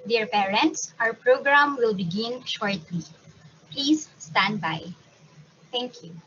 Dear parents, our program will begin shortly. Please stand by. Thank you.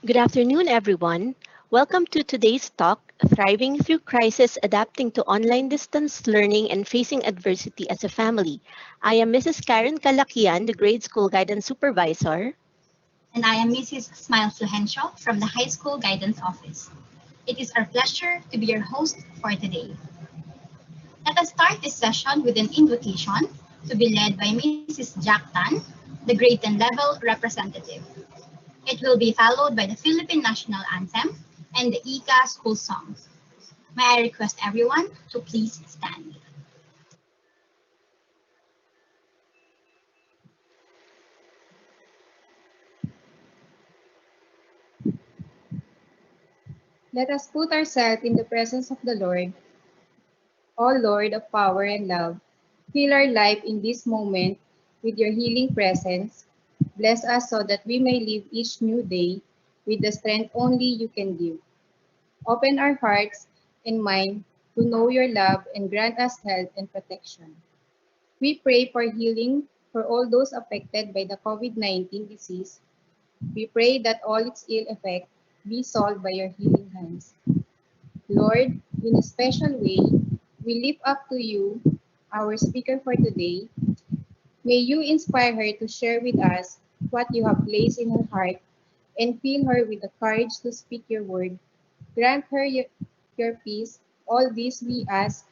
Good afternoon, everyone. Welcome to today's talk, Thriving Through Crisis, Adapting to Online Distance Learning and Facing Adversity as a Family. I am Mrs. Karen Kalakian, the Grade School Guidance Supervisor. And I am Mrs. Smile Fluhencio from the High School Guidance Office. It is our pleasure to be your host for today. Let us start this session with an invocation to be led by Mrs. Jack Tan, the grade 10 level representative. It will be followed by the Philippine National Anthem and the ICA school songs. May I request everyone to please stand. Let us put ourselves in the presence of the Lord, O Lord of power and love. Fill our life in this moment with your healing presence. Bless us so that we may live each new day with the strength only you can give. Open our hearts and mind to know your love and grant us health and protection. We pray for healing for all those affected by the COVID-19 disease. We pray that all its ill effects be solved by your healing hands. Lord, in a special way, we lift up to you our speaker for today. May you inspire her to share with us what you have placed in her heart and fill her with the courage to speak your word. Grant her your peace. All this we ask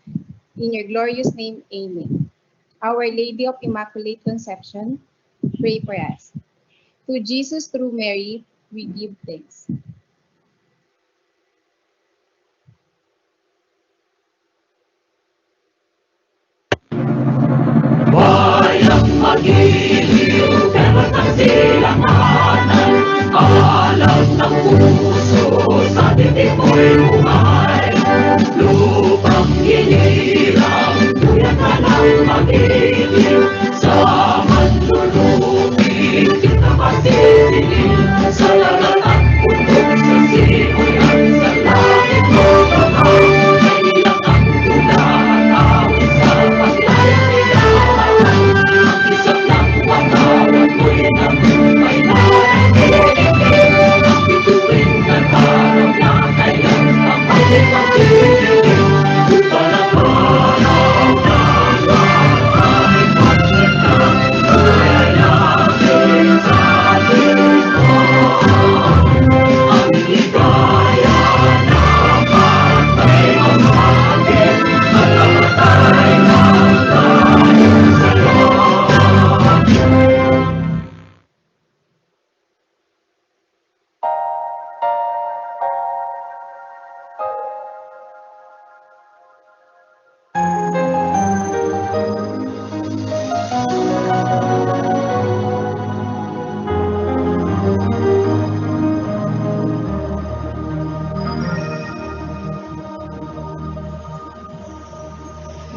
in your glorious name. Amen. Our Lady of Immaculate Conception, pray for us. To Jesus through Mary, we give thanks. Bayang magiliw, pero tagsilanganan. Alam ng puso, sa titik mo'y umay. Lupang hinirang, tuyat ka lang magiliw. Sa manlulupi, kita masisingil. Sa lahat at puntong sa simoy at sa langit mo kapag. Kailang ang tula at awit sa paglayang ilawan. Ang isang ng watawat mo'y nabuhay na nagiging. Ang bituin at harap na kayang pamalit ang titigil. Palapanaw na ay pagkita. Buhay natin sa Diyos. Ang ligaya na patay mamagin. At kapatay ng tayong salot.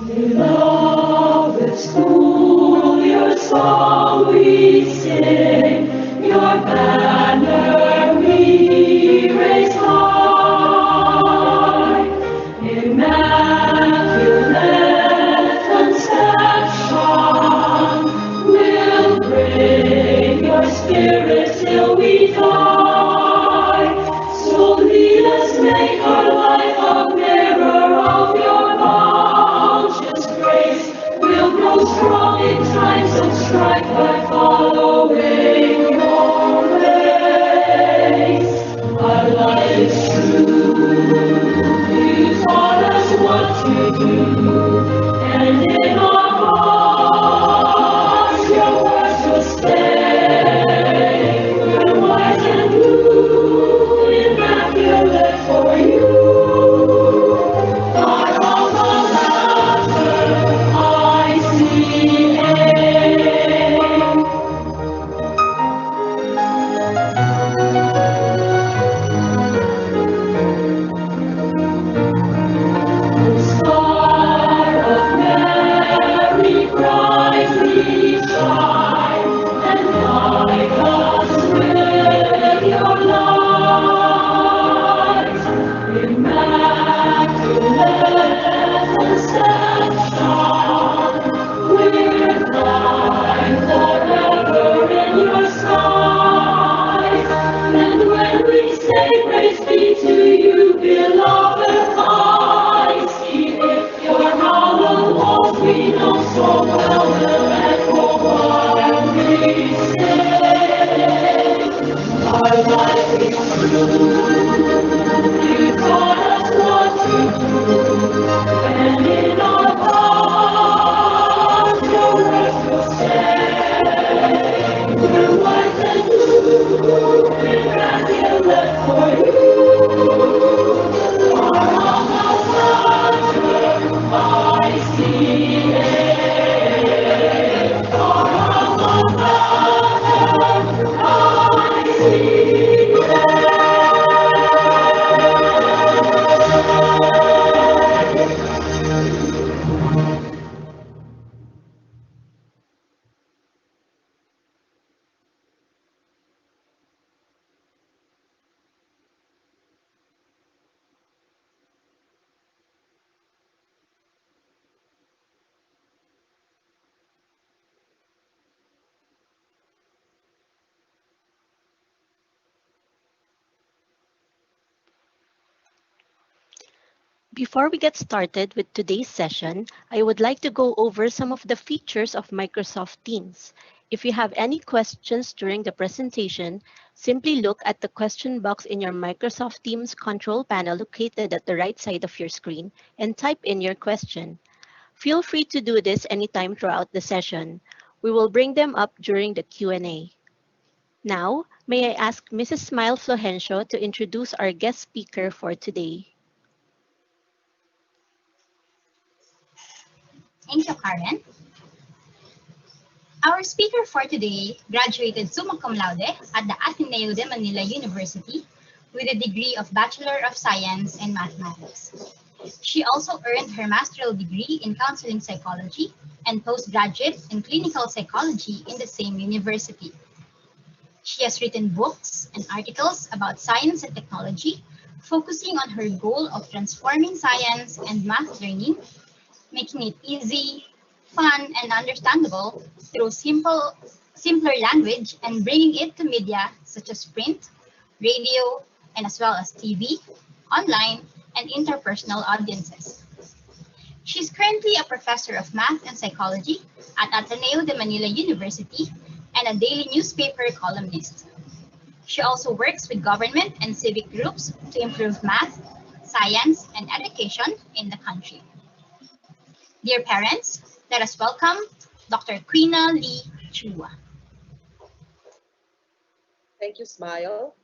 Beloved school, your song we sing, your banner we raise high. Immaculate conception will bring your spirit till we die. So lead us, make our life a mirror of your bounteous grace. We'll grow strong in times of strife by following your You taught us what to do, and in our hearts your words will stay. We're wise and true, immaculate for you. I Before we get started with today's session, I would like to go over some of the features of Microsoft Teams. If you have any questions during the presentation, simply look at the question box in your Microsoft Teams control panel located at the right side of your screen and type in your question. Feel free to do this anytime throughout the session. We will bring them up during the Q&A. Now, may I ask Mrs. Smile Florencio to introduce our guest speaker for today. Thank you, Karen. Our speaker for today graduated summa cum laude at the Ateneo de Manila University with a degree of Bachelor of Science in Mathematics. She also earned her master's degree in counseling psychology and postgraduate in clinical psychology in the same university. She has written books and articles about science and technology, focusing on her goal of transforming science and math learning, making it easy, fun, and understandable through simpler language and bringing it to media such as print, radio, and as well as TV, online, and interpersonal audiences. She's currently a professor of math and psychology at Ateneo de Manila University and a daily newspaper columnist. She also works with government and civic groups to improve math, science, and education in the country. Dear parents, let us welcome Dr. Quina Lee Chua. Thank you, Smile,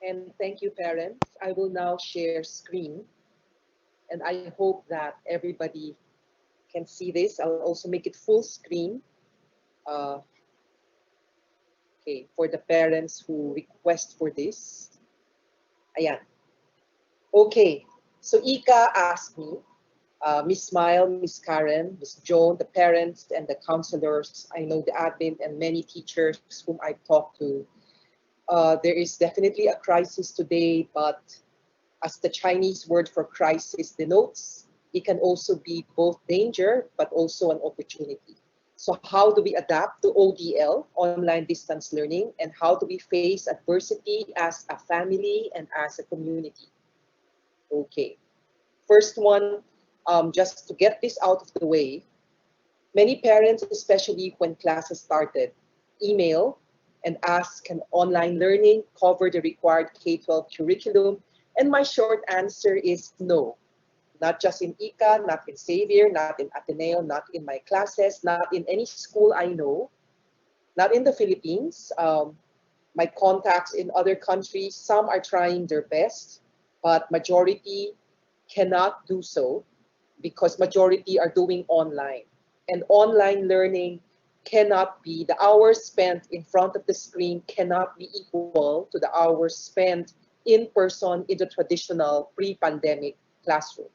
and thank you, parents. I will now share screen, and I hope that everybody can see this. I'll also make it full screen. Uh, okay, for the parents who request for this. Ayan. Okay, so Ika asked me, Miss Smile, Miss Karen, Miss Joan, the parents and the counselors, I know the admin and many teachers whom I've talked to. There is definitely a crisis today, but as the Chinese word for crisis denotes, it can also be both danger, but also an opportunity. So how do we adapt to ODL, online distance learning, and how do we face adversity as a family and as a community? Okay, first one, just to get this out of the way, many parents, especially when classes started, email and ask, can online learning cover the required K-12 curriculum? And my short answer is no. Not just in ICA, not in Xavier, not in Ateneo, not in my classes, not in any school I know, not in the Philippines. My contacts in other countries, some are trying their best, but majority cannot do so because majority are doing online. And online learning cannot be, the hours spent in front of the screen cannot be equal to the hours spent in person in the traditional pre-pandemic classroom.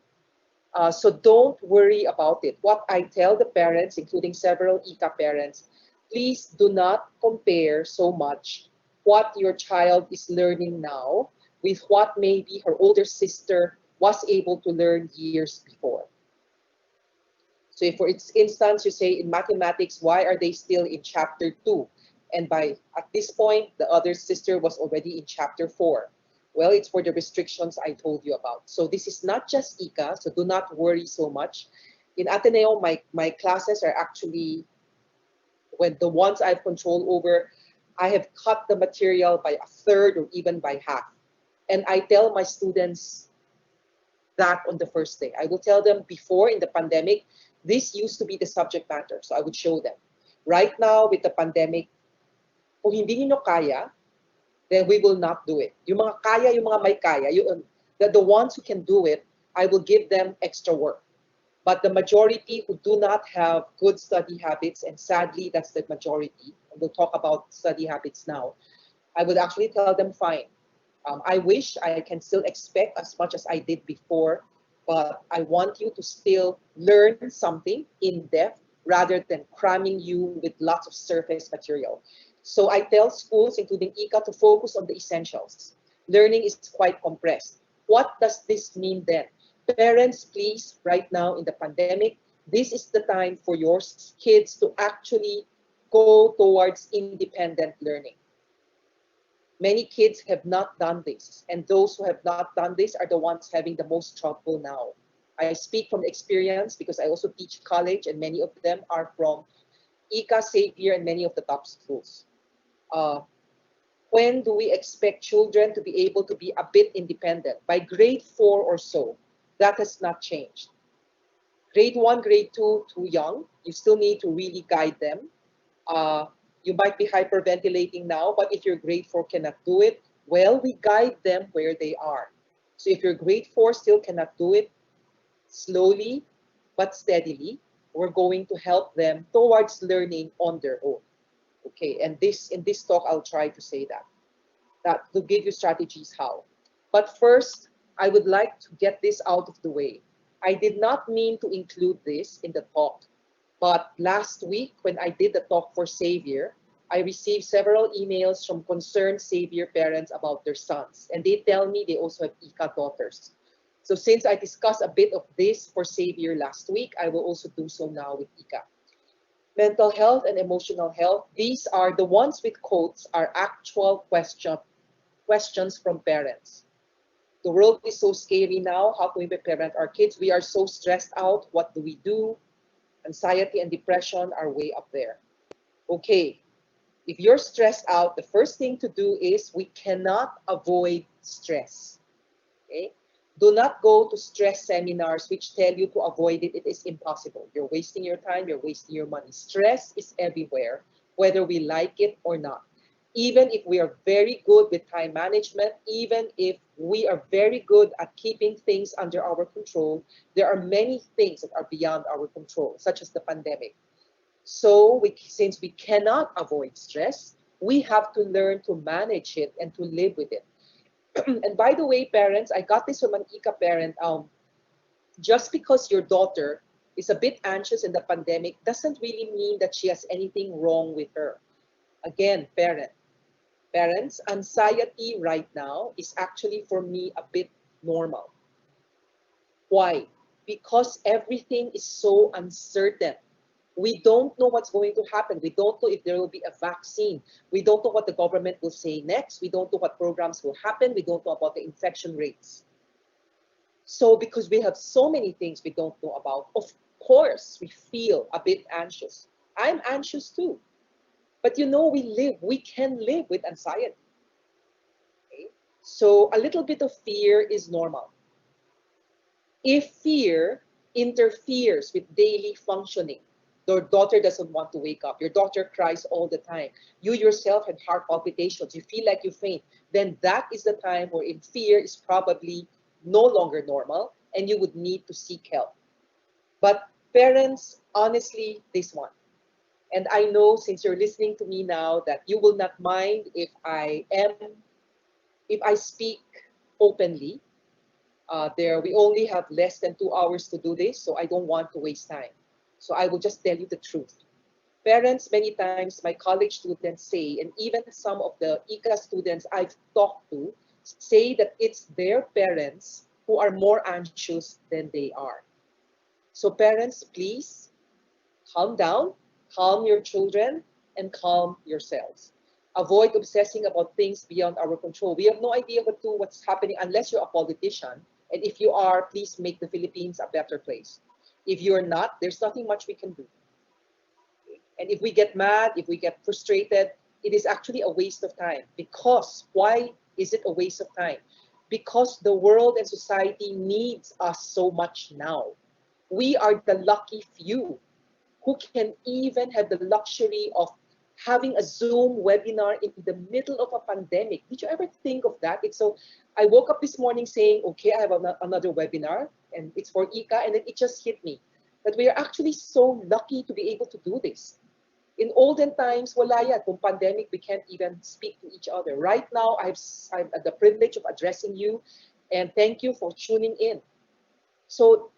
So don't worry about it. What I tell the parents, including several ICA parents, please do not compare so much what your child is learning now with what maybe her older sister was able to learn years before. So if for instance, you say in mathematics, why are they still in chapter 2? And at this point, the other sister was already in chapter 4. Well, it's for the restrictions I told you about. So this is not just ICA, so do not worry so much. In Ateneo, my classes are actually, when the ones I've control over, I have cut the material by a third or even by half. And I tell my students that on the first day. I will tell them before in the pandemic, this used to be the subject matter. So I would show them. Right now with the pandemic, kung hindi niyo kaya, then we will not do it. Yung mga kaya, yung mga may kaya, the ones who can do it, I will give them extra work. But the majority who do not have good study habits, and sadly, that's the majority, and we'll talk about study habits now, I would actually tell them, fine. I wish I can still expect as much as I did before, but I want you to still learn something in depth rather than cramming you with lots of surface material. So I tell schools, including ICA, to focus on the essentials. Learning is quite compressed. What does this mean then? Parents, please, right now in the pandemic, this is the time for your kids to actually go towards independent learning. Many kids have not done this, and those who have not done this are the ones having the most trouble now. I speak from experience because I also teach college, and many of them are from ICA, Xavier, and many of the top schools. Uh, when do we expect children to be able to be a bit independent? By grade 4 or so, that has not changed. Grade 1, grade 2, too young. You still need to really guide them. You might be hyperventilating now, but if your grade 4 cannot do it, well, we guide them where they are. So if your grade 4 still cannot do it, slowly but steadily, we're going to help them towards learning on their own. Okay, and in this talk, I'll try to say that to give you strategies how. But first, I would like to get this out of the way. I did not mean to include this in the talk, but last week when I did the talk for Xavier, I received several emails from concerned Xavier parents about their sons, and they tell me they also have ICA daughters. So since I discussed a bit of this for Xavier last week, I will also do so now with ICA. Mental health and emotional health, these are the ones with quotes, are actual questions from parents. The world is so scary now. How can we parent our kids? We are so stressed out. What do we do? Anxiety and depression are way up there. Okay, if you're stressed out, the first thing to do is we cannot avoid stress. Okay? Do not go to stress seminars which tell you to avoid it. It is impossible. You're wasting your time, you're wasting your money. Stress is everywhere, whether we like it or not. Even if we are very good with time management, even if we are very good at keeping things under our control, there are many things that are beyond our control, such as the pandemic. So since we cannot avoid stress, we have to learn to manage it and to live with it. And by the way, parents, I got this from an ICA parent. Just because your daughter is a bit anxious in the pandemic doesn't really mean that she has anything wrong with her. Again, parents, anxiety right now is actually for me a bit normal. Why? Because everything is so uncertain. We don't know what's going to happen. We don't know if there will be a vaccine. We don't know what the government will say next. We don't know what programs will happen. We don't know about the infection rates. So because we have so many things we don't know about, of course, we feel a bit anxious. I'm anxious too. But we can live with anxiety. Okay? So a little bit of fear is normal. If fear interferes with daily functioning, your daughter doesn't want to wake up, your daughter cries all the time, you yourself had heart palpitations, you feel like you faint, then that is the time where fear is probably no longer normal and you would need to seek help. But parents, honestly, this one. And I know since you're listening to me now that you will not mind if I speak openly. We only have less than 2 hours to do this, so I don't want to waste time. So I will just tell you the truth. Parents, many times my college students say, and even some of the ICA students I've talked to, say that it's their parents who are more anxious than they are. So parents, please calm down, calm your children, and calm yourselves. Avoid obsessing about things beyond our control. We have no idea what's happening unless you're a politician. And if you are, please make the Philippines a better place. If you're not, there's nothing much we can do. And if we get mad, if we get frustrated, it is actually a waste of time. Because why is it a waste of time? because the world and society needs us so much now. We are the lucky few who can even have the luxury of having a Zoom webinar in the middle of a pandemic. Did you ever think of that? It's so, I woke up this morning saying, okay, I have another webinar and it's for Ika, and then it just hit me that we are actually so lucky to be able to do this. In olden times, wala yan. Kung pandemic, we can't even speak to each other. Right now, I've the privilege of addressing you, and thank you for tuning in. So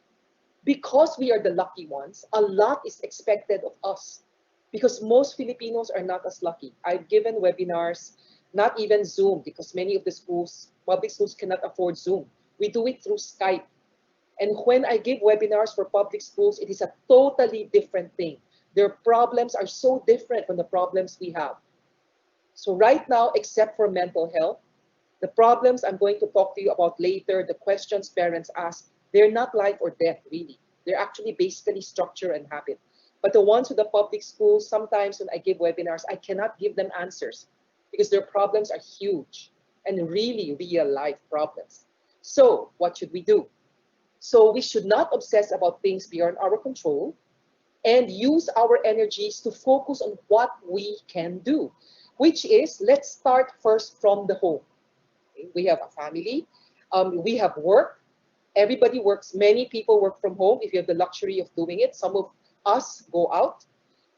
because we are the lucky ones, a lot is expected of us because most Filipinos are not as lucky. I've given webinars, not even Zoom, because many of the schools, public schools cannot afford Zoom. We do it through Skype. And when I give webinars for public schools, it is a totally different thing. Their problems are so different from the problems we have. So right now, except for mental health, the problems I'm going to talk to you about later, the questions parents ask, they're not life or death, really. They're actually basically structure and habit. But the ones with the public schools, sometimes when I give webinars, I cannot give them answers because their problems are huge and really real life problems. So what should we do? So we should not obsess about things beyond our control and use our energies to focus on what we can do, which is, let's start first from the home. We have a family, we have work, everybody works, many people work from home if you have the luxury of doing it. Some of us go out.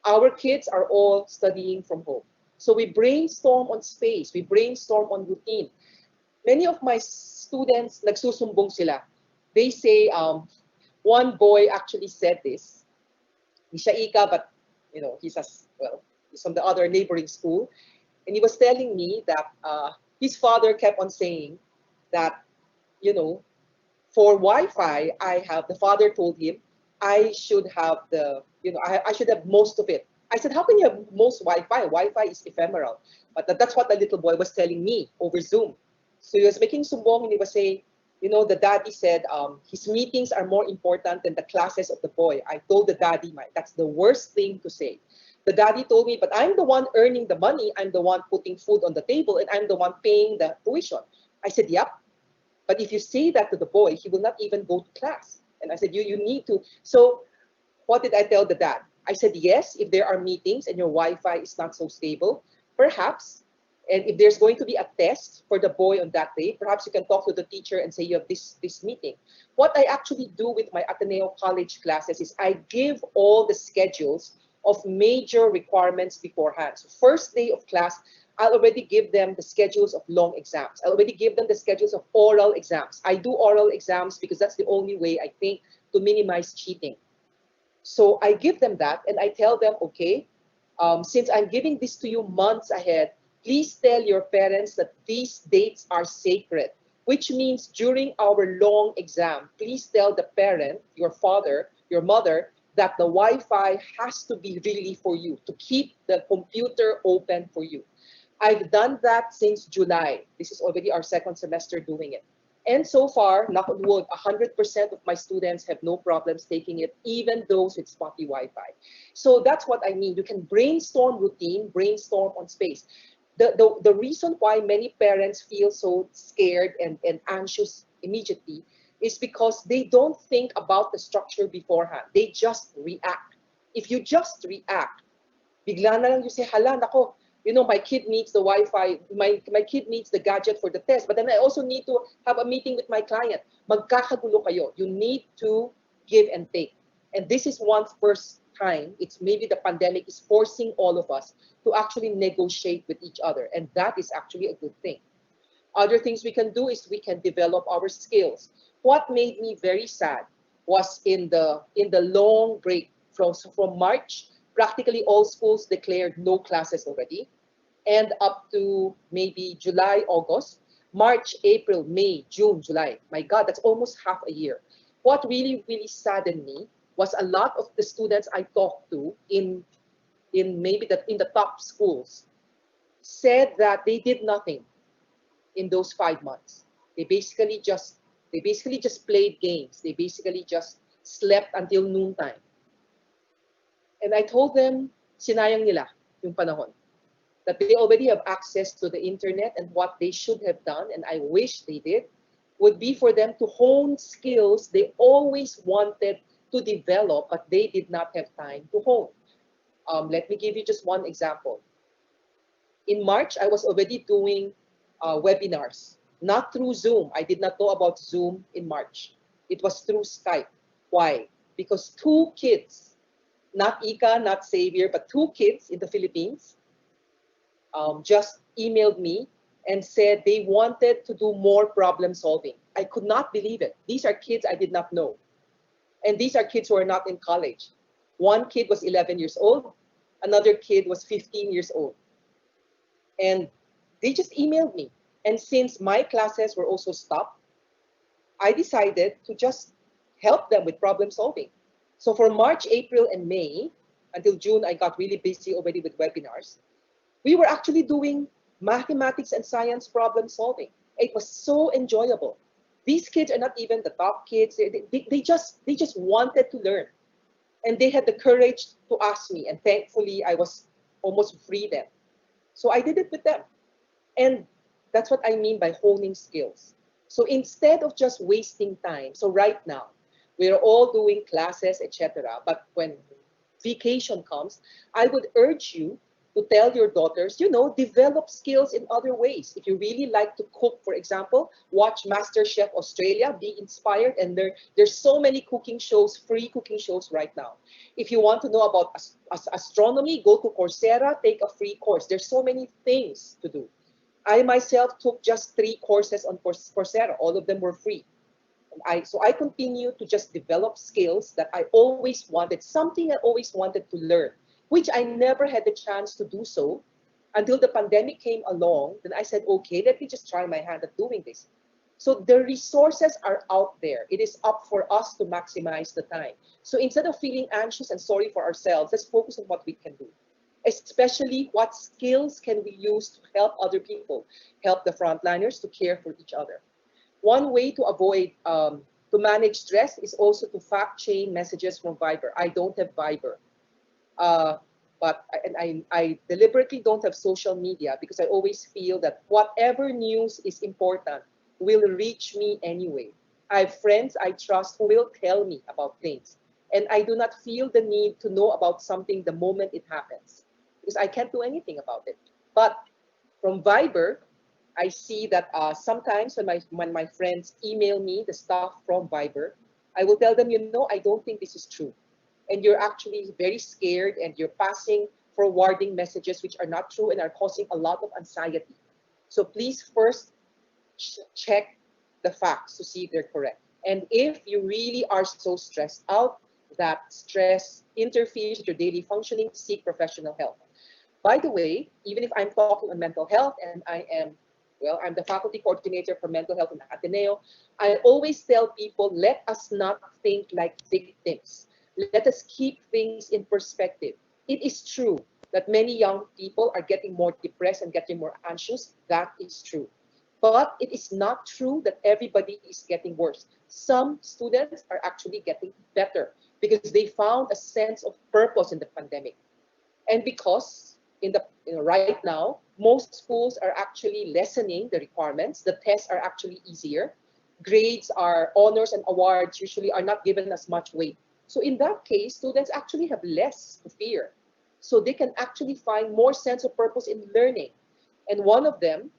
Our kids are all studying from home. So we brainstorm on space, we brainstorm on routine. Many of my students, nagsusumbong sila. They say, one boy actually said this, Ni siya Ika, but he's he's from the other neighboring school, and he was telling me that his father kept on saying that, you know, for Wi-Fi, the father told him, I should have I should have most of it. I said, how can you have most Wi-Fi? Wi-Fi is ephemeral. But that's what the little boy was telling me over Zoom. So he was making sumbong and he was saying, the daddy said his meetings are more important than the classes of the boy. I told the daddy, that's the worst thing to say. The daddy told me, but I'm the one earning the money. I'm the one putting food on the table and I'm the one paying the tuition. I said, yep. But if you say that to the boy, he will not even go to class. And I said, you need to. So what did I tell the dad? I said, yes, if there are meetings and your Wi-Fi is not so stable, perhaps, and if there's going to be a test for the boy on that day, perhaps you can talk to the teacher and say you have this meeting. What I actually do with my Ateneo College classes is I give all the schedules of major requirements beforehand. So first day of class, I'll already give them the schedules of long exams. I'll already give them the schedules of oral exams. I do oral exams because that's the only way, I think, to minimize cheating. So I give them that and I tell them, okay, since I'm giving this to you months ahead, please tell your parents that these dates are sacred, which means during our long exam, please tell the parent, your father, your mother, that the Wi-Fi has to be really for you, to keep the computer open for you. I've done that since July. This is already our second semester doing it. And so far, knock on wood, 100% of my students have no problems taking it, even those with spotty Wi-Fi. So that's what I mean. You can brainstorm routine, brainstorm on space. The reason why many parents feel so scared and anxious immediately is because they don't think about the structure beforehand. They just react. If you just react, bigla na lang you say, hala, nako, my kid needs the Wi-Fi, my kid needs the gadget for the test, but then I also need to have a meeting with my client. Magkakagulo kayo. You need to give and take. And this is one first time, it's maybe the pandemic is forcing all of us to actually negotiate with each other. And that is actually a good thing. Other things we can do is we can develop our skills. What made me very sad was in the long break from March, practically all schools declared no classes already. And up to maybe July, August, March, April, May, June, July. My God, that's almost half a year. What really, really saddened me was a lot of the students I talked to in the top schools said that they did nothing in those 5 months. They basically just played games. They basically just slept until noontime. And I told them, sinayang nila yung panahon. That they already have access to the internet and what they should have done, and I wish they did, would be for them to hone skills they always wanted to develop, but they did not have time to hone. Let me give you just one example. In March, I was already doing webinars, not through Zoom. I did not know about Zoom in March. It was through Skype. Why? Because two kids, not Ika, not Xavier, but two kids in the Philippines just emailed me and said they wanted to do more problem solving. I could not believe it. These are kids I did not know. And these are kids who are not in college. One kid was 11 years old, another kid was 15 years old. And they just emailed me. And since my classes were also stopped, I decided to just help them with problem solving. So for March, April, and May, until June, I got really busy already with webinars. We were actually doing mathematics and science problem solving. It was so enjoyable. These kids are not even the top kids. They just wanted to learn. And they had the courage to ask me. And thankfully, I was almost free then. So I did it with them. And that's what I mean by honing skills. So instead of just wasting time, so right now, we're all doing classes, etc. But when vacation comes, I would urge you to tell your daughters, develop skills in other ways. If you really like to cook, for example, watch MasterChef Australia, be inspired, and there's so many cooking shows, free cooking shows right now. If you want to know about astronomy, go to Coursera, take a free course. There's so many things to do. I myself took just 3 courses on Coursera. All of them were free. So I continue to just develop skills that I always wanted, something I always wanted to learn, which I never had the chance to do so until the pandemic came along. Then I said, okay, let me just try my hand at doing this. So the resources are out there. It is up for us to maximize the time. So instead of feeling anxious and sorry for ourselves, let's focus on what we can do. Especially what skills can we use to help other people, help the frontliners to care for each other. One way to avoid, to manage stress is also to fact chain messages from Viber. I don't have Viber. Uh, I deliberately don't have social media because I always feel that whatever news is important will reach me anyway. I have friends I trust who will tell me about things. And I do not feel the need to know about something the moment it happens because I can't do anything about it. But from Viber, I see that sometimes when my friends email me the stuff from Viber, I will tell them, I don't think this is true. And you're actually very scared and you're passing forwarding messages which are not true and are causing a lot of anxiety. So please first check the facts to see if they're correct. And if you really are so stressed out that stress interferes with your daily functioning, seek professional help. By the way, even if I'm talking on mental health and I'm the faculty coordinator for mental health in Ateneo, I always tell people, let us not think like victims. Let us keep things in perspective. It is true that many young people are getting more depressed and getting more anxious. That is true. But it is not true that everybody is getting worse. Some students are actually getting better because they found a sense of purpose in the pandemic. And because right now, most schools are actually lessening the requirements. The tests are actually easier. Grades are honors and awards usually are not given as much weight. So in that case, students actually have less to fear. So they can actually find more sense of purpose in learning. And one of them,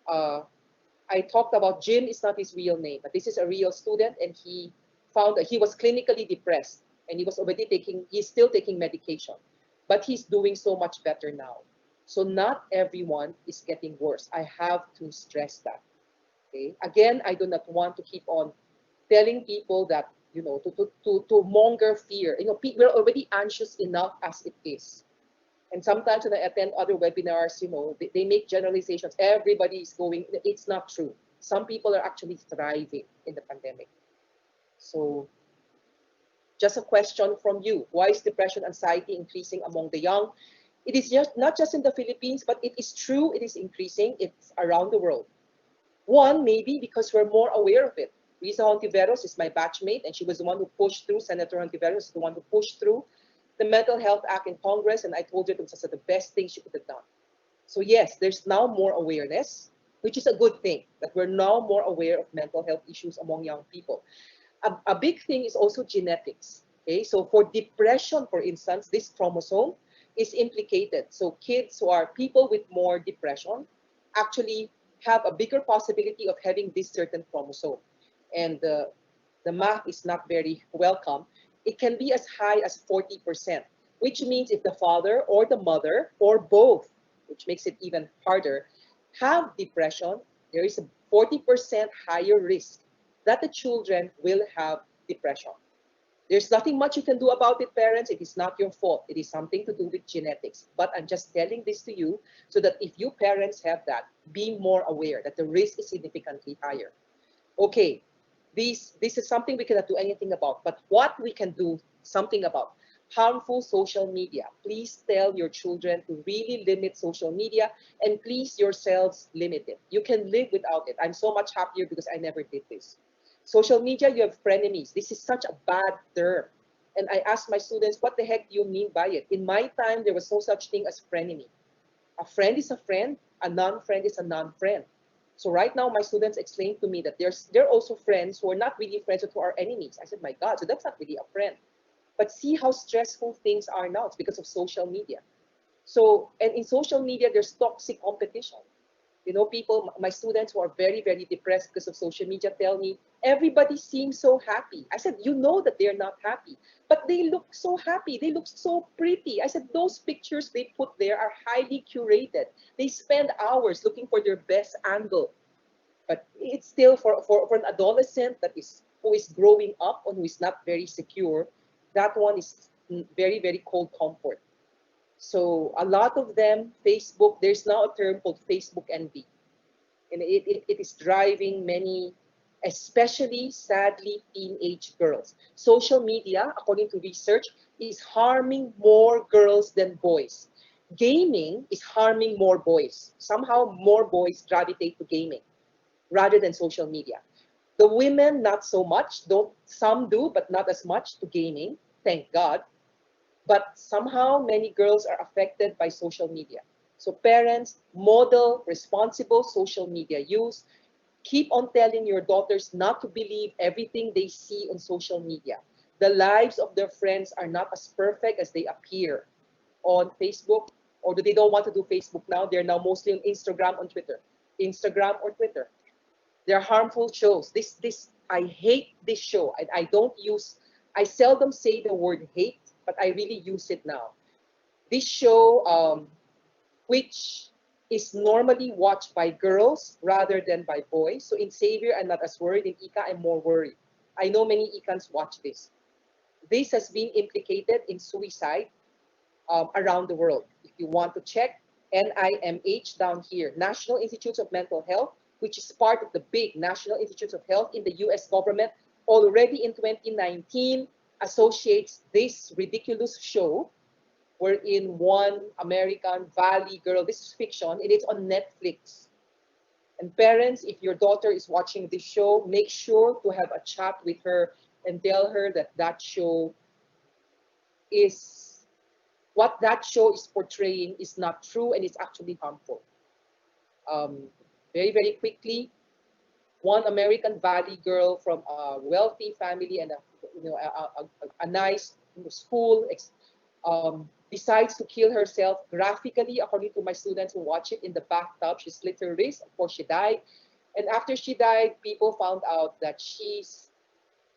I talked about Jim is not his real name, but this is a real student, and he found that he was clinically depressed, and he's still taking medication, but he's doing so much better now. So not everyone is getting worse. I have to stress that. Okay. Again, I do not want to keep on telling people that to monger fear. We're already anxious enough as it is. And sometimes when I attend other webinars, they make generalizations. Everybody is going. It's not true. Some people are actually thriving in the pandemic. So just a question from you. Why is depression, anxiety increasing among the young? It is just not just in the Philippines, but it is true. It is increasing. It's around the world. One, maybe because we're more aware of it. Risa Hontiveros is my batchmate, and she was the one who pushed through, Senator Hontiveros is the one who pushed through the Mental Health Act in Congress, and I told her it was the best thing she could have done. So yes, there's now more awareness. which is a good thing that we're now more aware of mental health issues among young people. A big thing is also genetics. Okay, so for depression, for instance, this chromosome is implicated. So kids who are people with more depression actually have a bigger possibility of having this certain chromosome. And the math is not very welcome. It can be as high as 40%, which means if the father or the mother or both, which makes it even harder, have depression, there is a 40% higher risk that the children will have depression. There's nothing much you can do about it, parents. It is not your fault. It is something to do with genetics. But I'm just telling this to you so that if you parents have that, be more aware that the risk is significantly higher. Okay, this is something we cannot do anything about. But what we can do something about, harmful social media. Please tell your children to really limit social media, and please yourselves limit it. You can live without it. I'm so much happier because I never did this. Social media, you have frenemies. This is such a bad term. And I ask my students, what the heck do you mean by it? In my time, there was no such thing as frenemy. A friend is a friend, a non-friend is a non-friend. So right now, my students explain to me that there are also friends who are not really friends but who are enemies. I said, my God, so that's not really a friend. But see how stressful things are now. It's because of social media. So, and in social media, there's toxic competition. You know, people, my students who are very, very depressed because of social media tell me, everybody seems so happy. I said, you know that they're not happy, but they look so happy. They look so pretty. I said, those pictures they put there are highly curated. They spend hours looking for their best angle. But it's still for an adolescent that is who is growing up and who is not very secure, that one is very, very cold comfort. So a lot of them, Facebook, there's now a term called Facebook envy. And it is driving many, especially sadly, teenage girls. Social media, according to research, is harming more girls than boys. Gaming is harming more boys. Somehow more boys gravitate to gaming rather than social media. The women, not so much. Don't some do, but not as much to gaming. Thank God. But somehow many girls are affected by social media. So parents, model responsible social media use. Keep on telling your daughters not to believe everything they see on social media. The lives of their friends are not as perfect as they appear on Facebook, although they don't want to do Facebook now. They're now mostly on Instagram, on Twitter. Instagram or Twitter. They're harmful shows. I hate this show. I don't use, I seldom say the word hate, but I really use it now. This show, which is normally watched by girls rather than by boys. So in Xavier, I'm not as worried. In Ika, I'm more worried. I know many Ikans watch this. This has been implicated in suicide around the world. If you want to check, NIMH down here, National Institutes of Mental Health, which is part of the big National Institutes of Health in the US government, already in 2019 associates this ridiculous show wherein one American Valley girl, this is fiction, and it's on Netflix. And parents, if your daughter is watching this show, make sure to have a chat with her and tell her that that show is, what that show is portraying is not true and it's actually harmful. Very, very quickly, one American Valley girl from a wealthy family and a nice school decides to kill herself graphically, according to my students who watch it, in the bathtub. She slit her wrist. Of course, she died. And after she died, people found out that she's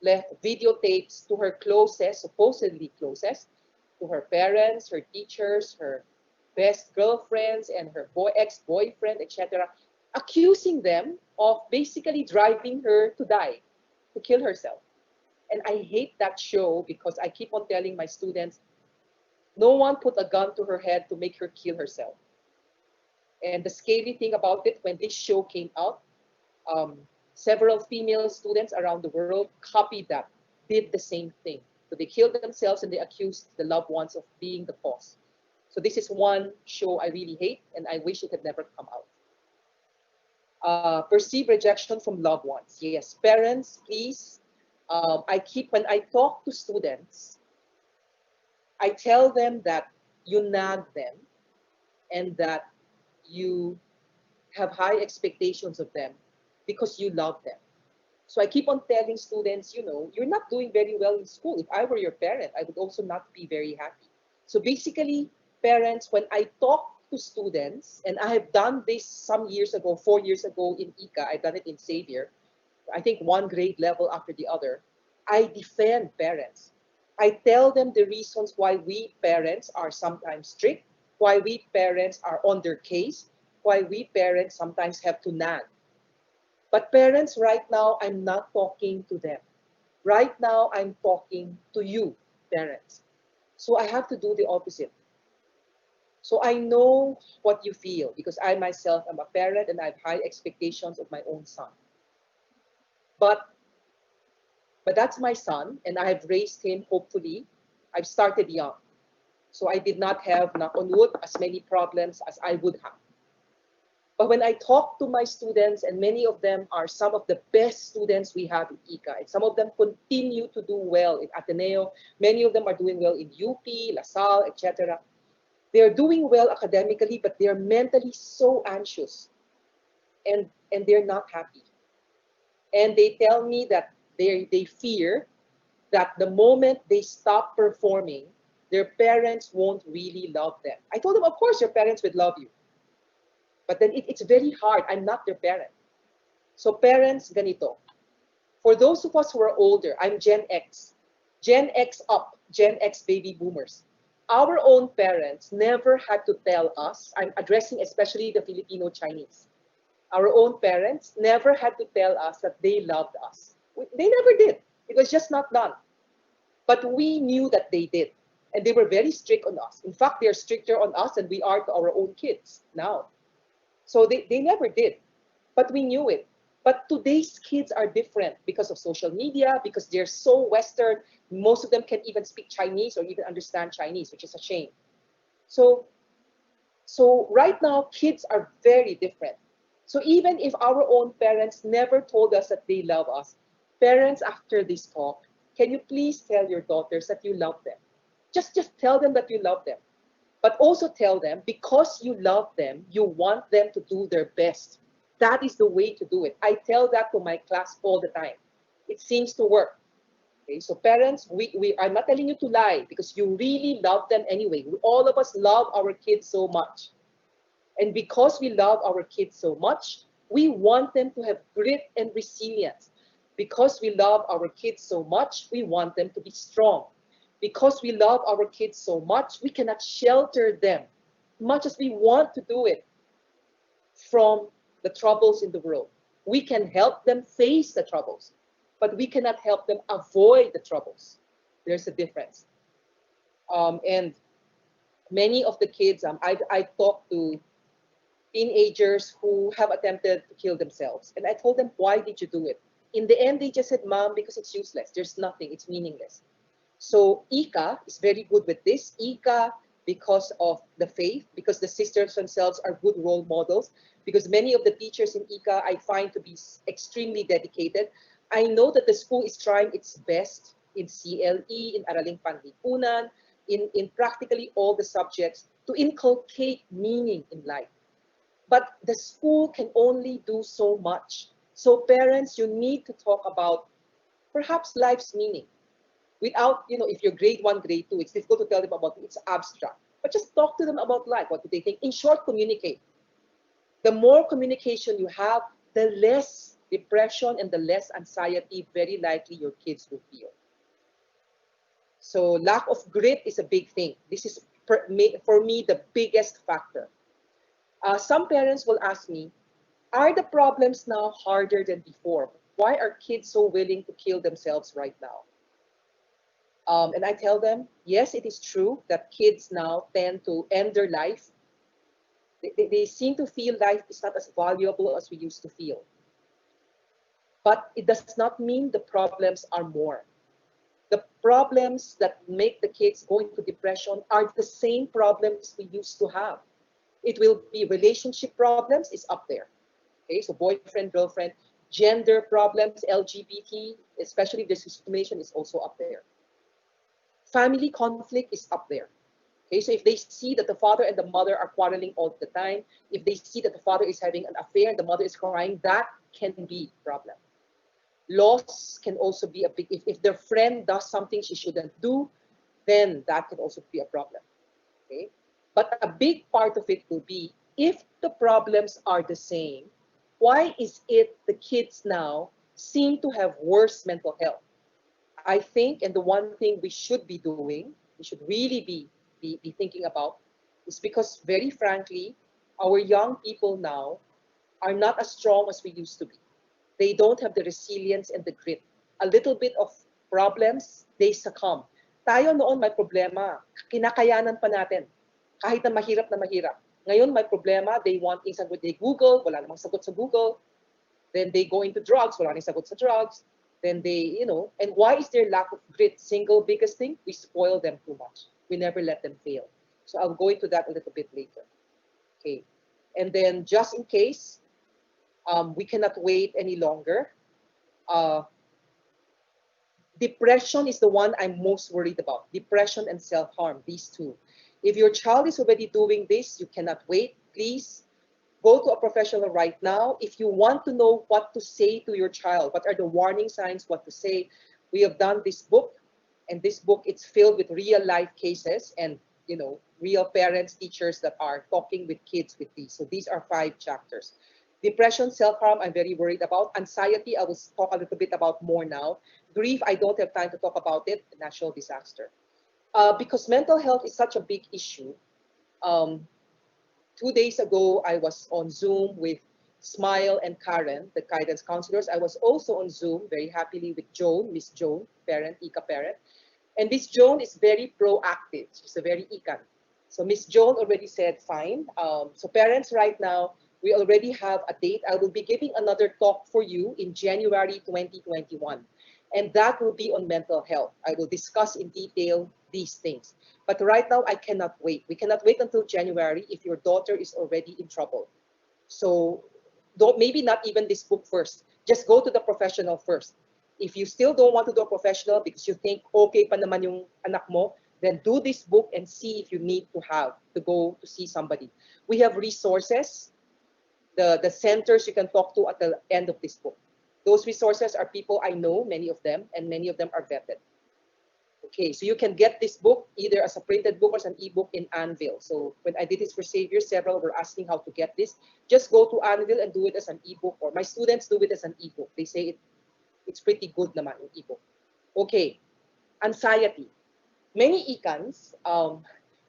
left videotapes to her closest, supposedly closest, to her parents, her teachers, her best girlfriends, and her ex-boyfriend, etc., accusing them of basically driving her to die, to kill herself. And I hate that show because I keep on telling my students, no one put a gun to her head to make her kill herself. And the scary thing about it, when this show came out, several female students around the world copied that, did the same thing. So they killed themselves and they accused the loved ones of being the cause. So this is one show I really hate and I wish it had never come out. Perceived rejection from loved ones. Yes, parents, please. When I talk to students, I tell them that you nag them and that you have high expectations of them because you love them. So I keep on telling students, you're not doing very well in school. If I were your parent, I would also not be very happy. So basically, parents, when I talk to students, and I have done this some years ago, 4 years ago in ICA, I've done it in Xavier, I think one grade level after the other, I defend parents. I tell them the reasons why we parents are sometimes strict, why we parents are on their case, why we parents sometimes have to nag. But parents, right now, I'm not talking to them. Right now, I'm talking to you, parents. So I have to do the opposite. So I know what you feel because I myself am a parent and I have high expectations of my own son. But but that's my son and I have raised him hopefully. I've started young. So I did not have, knock on wood, as many problems as I would have. But when I talk to my students, and many of them are some of the best students we have in ICA, and some of them continue to do well in Ateneo, many of them are doing well in UP, LaSalle, etc. They're doing well academically, but they're mentally so anxious and they're not happy. And they tell me that they fear that the moment they stop performing, their parents won't really love them. I told them, of course, your parents would love you. But then it's very hard. I'm not their parent. So parents, ganito. For those of us who are older, I'm Gen X. Gen X up, Gen X baby boomers. Our own parents never had to tell us, I'm addressing especially the Filipino Chinese. Our own parents never had to tell us that they loved us. They never did. It was just not done. But we knew that they did. And they were very strict on us. In fact, they're stricter on us than we are to our own kids now. So they never did. But we knew it. But today's kids are different because of social media, because they're so Western. Most of them can't even speak Chinese or even understand Chinese, which is a shame. So, so right now, kids are very different. So even if our own parents never told us that they love us, parents after this talk, can you please tell your daughters that you love them? Just tell them that you love them. But also tell them because you love them, you want them to do their best. That is the way to do it. I tell that to my class all the time. It seems to work. Okay, so parents, I'm not telling you to lie because you really love them anyway. All of us love our kids so much. And because we love our kids so much, we want them to have grit and resilience. Because we love our kids so much, we want them to be strong. Because we love our kids so much, we cannot shelter them, much as we want to do it, from the troubles in the world. We can help them face the troubles, but we cannot help them avoid the troubles. There's a difference. And many of the kids, I've talked to teenagers who have attempted to kill themselves. And I told them, why did you do it? In the end, they just said, Mom, because it's useless. There's nothing. It's meaningless. So ICA is very good with this. ICA, because of the faith, because the sisters themselves are good role models, because many of the teachers in ICA I find to be extremely dedicated. I know that the school is trying its best in CLE, in Araling Panlipunan, in practically all the subjects to inculcate meaning in life. But the school can only do so much. So parents, you need to talk about perhaps life's meaning. Without, if you're grade 1, grade 2, it's difficult to tell them about it. It's abstract. But just talk to them about life. What do they think? In short, communicate. The more communication you have, the less depression and the less anxiety very likely your kids will feel. So lack of grit is a big thing. This is, for me, the biggest factor. Some parents will ask me, are the problems now harder than before? Why are kids so willing to kill themselves right now? And I tell them, yes, it is true that kids now tend to end their life. They seem to feel life is not as valuable as we used to feel. But it does not mean the problems are more. The problems that make the kids go into depression are the same problems we used to have. It will be relationship problems is up there. Okay, so boyfriend, girlfriend, gender problems, LGBT, especially discrimination is also up there. Family conflict is up there. Okay, so if they see that the father and the mother are quarreling all the time, if they see that the father is having an affair and the mother is crying, that can be a problem. Loss can also be a big, if their friend does something she shouldn't do, then that can also be a problem. Okay, but a big part of it will be if the problems are the same, why is it the kids now seem to have worse mental health? I think, and the one thing we should be doing, we should really be thinking about, is because very frankly, our young people now are not as strong as we used to be. They don't have the resilience and the grit. A little bit of problems, they succumb. Tayo noon may problema, kinakayanan pa natin. Kahit na mahirap na mahirap. Ngayon may problema, they want instant with they Google, wala namang sagot sa Google. Then they go into drugs, wala nang sagot sa drugs. Then they, and why is there lack of grit? Single biggest thing, we spoil them too much. We never let them fail. So I'll go into that a little bit later. Okay. And then just in case, we cannot wait any longer. Uh, Depression is the one I'm most worried about. Depression and self-harm, these two. If your child is already doing this, you cannot wait. Please go to a professional right now. If you want to know what to say to your child, what are the warning signs, what to say, we have done this book, and this book it's filled with real life cases and real parents, teachers that are talking with kids with these. So these are 5 chapters. Depression, self-harm, I'm very worried about. Anxiety, I will talk a little bit about more now. Grief, I don't have time to talk about it. National disaster. Because mental health is such a big issue. Um, 2 days ago, I was on Zoom with Smile and Karen, the guidance counselors. I was also on Zoom very happily with Joan, Miss Joan, parent, Ika parent. And Miss Joan is very proactive. She's a very Ikan. So Miss Joan already said, fine. So parents right now, we already have a date. I will be giving another talk for you in January 2021. And that will be on mental health. I will discuss in detail these things. But right now, I cannot wait. We cannot wait until January if your daughter is already in trouble. So don't, maybe not even this book first. Just go to the professional first. If you still don't want to do a professional because you think okay pa naman yung anak mo, then do this book and see if you need to go to see somebody. We have resources, the centers you can talk to at the end of this book. Those resources are people I know, many of them, and many of them are vetted. Okay, so you can get this book either as a printed book or as an ebook in Anvil. So when I did this for Savior, several were asking how to get this. Just go to Anvil and do it as an ebook, or my students do it as an ebook. They say it's pretty good naman in ebook. Okay, anxiety. Many Ikans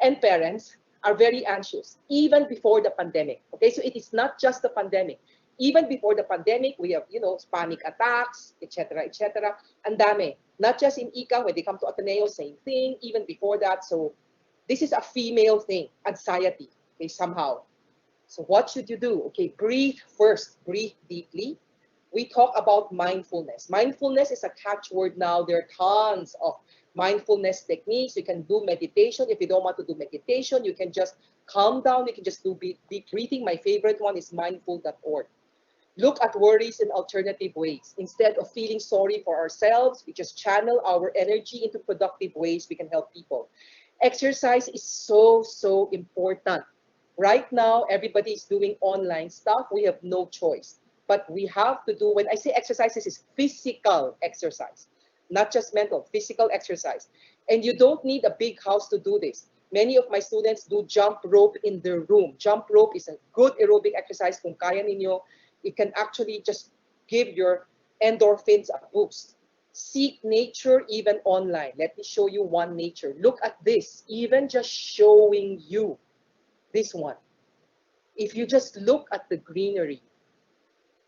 and parents are very anxious, even before the pandemic. Okay, so it is not just the pandemic. Even before the pandemic, we have, panic attacks, etc., etc. And dami. Not just in Ika, when they come to Ateneo, same thing, even before that. So this is a female thing, anxiety, okay, somehow. So what should you do? Okay, breathe first, breathe deeply. We talk about mindfulness. Mindfulness is a catchword now. There are tons of mindfulness techniques. You can do meditation. If you don't want to do meditation, you can just calm down. You can just do deep breathing. My favorite one is mindful.org. Look at worries in alternative ways. Instead of feeling sorry for ourselves, we just channel our energy into productive ways we can help people. Exercise is so, so important. Right now, everybody is doing online stuff. We have no choice. But we have to do, when I say exercise, this is physical exercise, not just mental, physical exercise. And you don't need a big house to do this. Many of my students do jump rope in their room. Jump rope is a good aerobic exercise. Kung kaya ninyo, it can actually just give your endorphins a boost. Seek nature even online. Let me show you one nature. Look at this, even just showing you this one. If you just look at the greenery,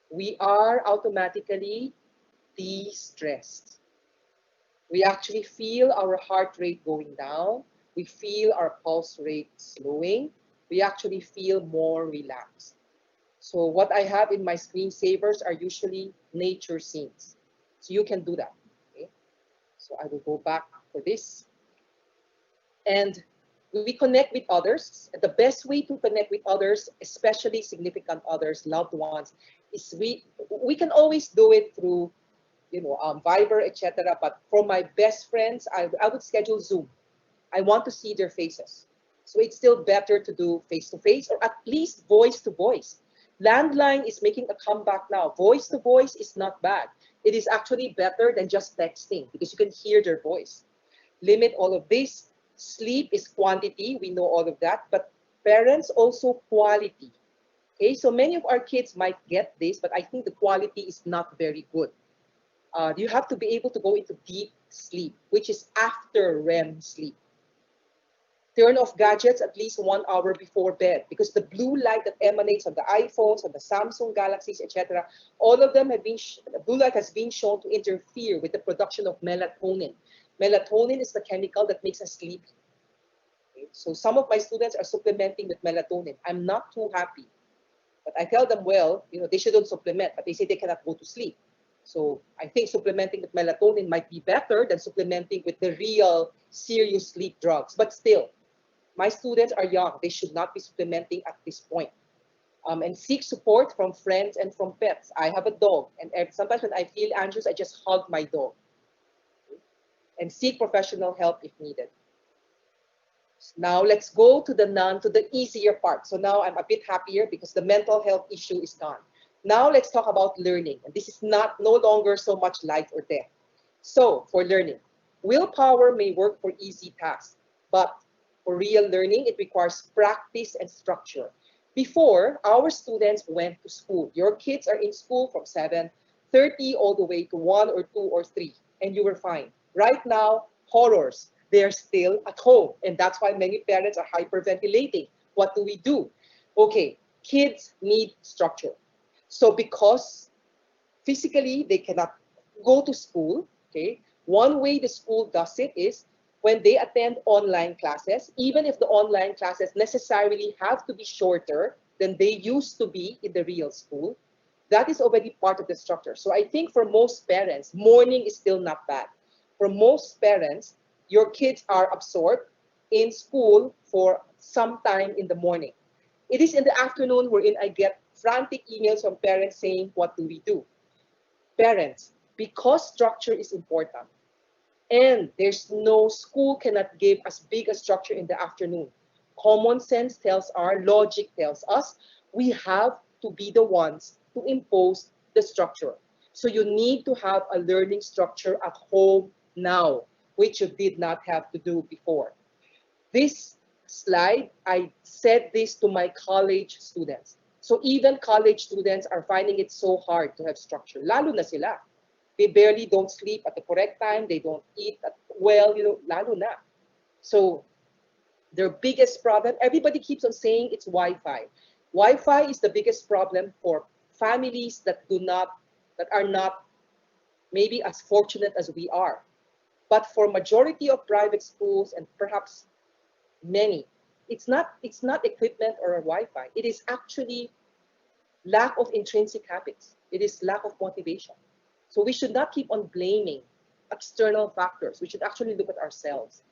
we are automatically de-stressed. We actually feel our heart rate going down. We feel our pulse rate slowing. We actually feel more relaxed. So what I have in my screensavers are usually nature scenes. So you can do that. Okay? So I will go back for this. And we connect with others. The best way to connect with others, especially significant others, loved ones, is we can always do it through, Viber, etc. But for my best friends, I would schedule Zoom. I want to see their faces. So it's still better to do face-to-face or at least voice-to-voice. Landline is making a comeback now. Voice-to-voice is not bad. It is actually better than just texting because you can hear their voice. Limit all of this. Sleep is quantity. We know all of that. But parents also quality. Okay, so many of our kids might get this, but I think the quality is not very good. You have to be able to go into deep sleep, which is after REM sleep. Turn off gadgets at least 1 hour before bed because the blue light that emanates on the iPhones, on the Samsung Galaxies, etc., all of them have been, blue light has been shown to interfere with the production of melatonin. Melatonin is the chemical that makes us sleepy. Okay? So some of my students are supplementing with melatonin. I'm not too happy, but I tell them, well, they shouldn't supplement, but they say they cannot go to sleep. So I think supplementing with melatonin might be better than supplementing with the real serious sleep drugs. But still, my students are young. They should not be supplementing at this point. And seek support from friends and from pets. I have a dog, and sometimes when I feel anxious, I just hug my dog. And seek professional help if needed. Now let's go to the easier part. So now I'm a bit happier because the mental health issue is gone. Now let's talk about learning. And this is no longer so much life or death. So for learning, willpower may work for easy tasks, but for real learning, it requires practice and structure. Before, our students went to school. Your kids are in school from 7:30 all the way to 1 or 2 or 3, and you were fine. Right now, horrors. They're still at home, and that's why many parents are hyperventilating. What do we do? Okay, kids need structure. So because physically they cannot go to school, okay, one way the school does it is when they attend online classes, even if the online classes necessarily have to be shorter than they used to be in the real school, that is already part of the structure. So I think for most parents, morning is still not bad. For most parents, your kids are absorbed in school for some time in the morning. It is in the afternoon wherein I get frantic emails from parents saying, what do we do? Parents, because structure is important, and there's no school cannot give as big a structure in the afternoon. Common sense tells our logic tells us we have to be the ones to impose the structure. So you need to have a learning structure at home now, which you did not have to do before. This slide, I said this to my college students. So even college students are finding it so hard to have structure. Lalo na sila. They barely don't sleep at the correct time. They don't eat well, lalo na. So their biggest problem, everybody keeps on saying it's Wi-Fi. Wi-Fi is the biggest problem for families that are not maybe as fortunate as we are. But for majority of private schools and perhaps many, it's not equipment or Wi-Fi. It is actually lack of intrinsic habits. It is lack of motivation. So we should not keep on blaming external factors. We should actually look at ourselves.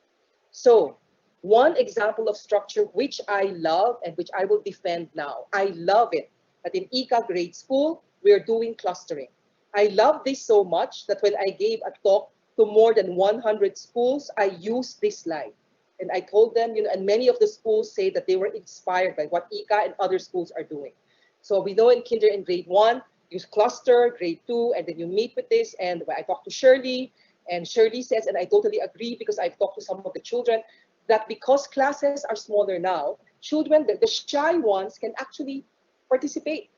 So one example of structure which I love and which I will defend now, I love it, that in ICA grade school, we are doing clustering. I love this so much that when I gave a talk to more than 100 schools, I used this slide. And I told them, and many of the schools say that they were inspired by what ICA and other schools are doing. So we know in kinder and grade 1, you cluster, grade 2, and then you meet with this. And I talked to Shirley, and Shirley says, and I totally agree because I've talked to some of the children, that because classes are smaller now, children, the shy ones can actually participate.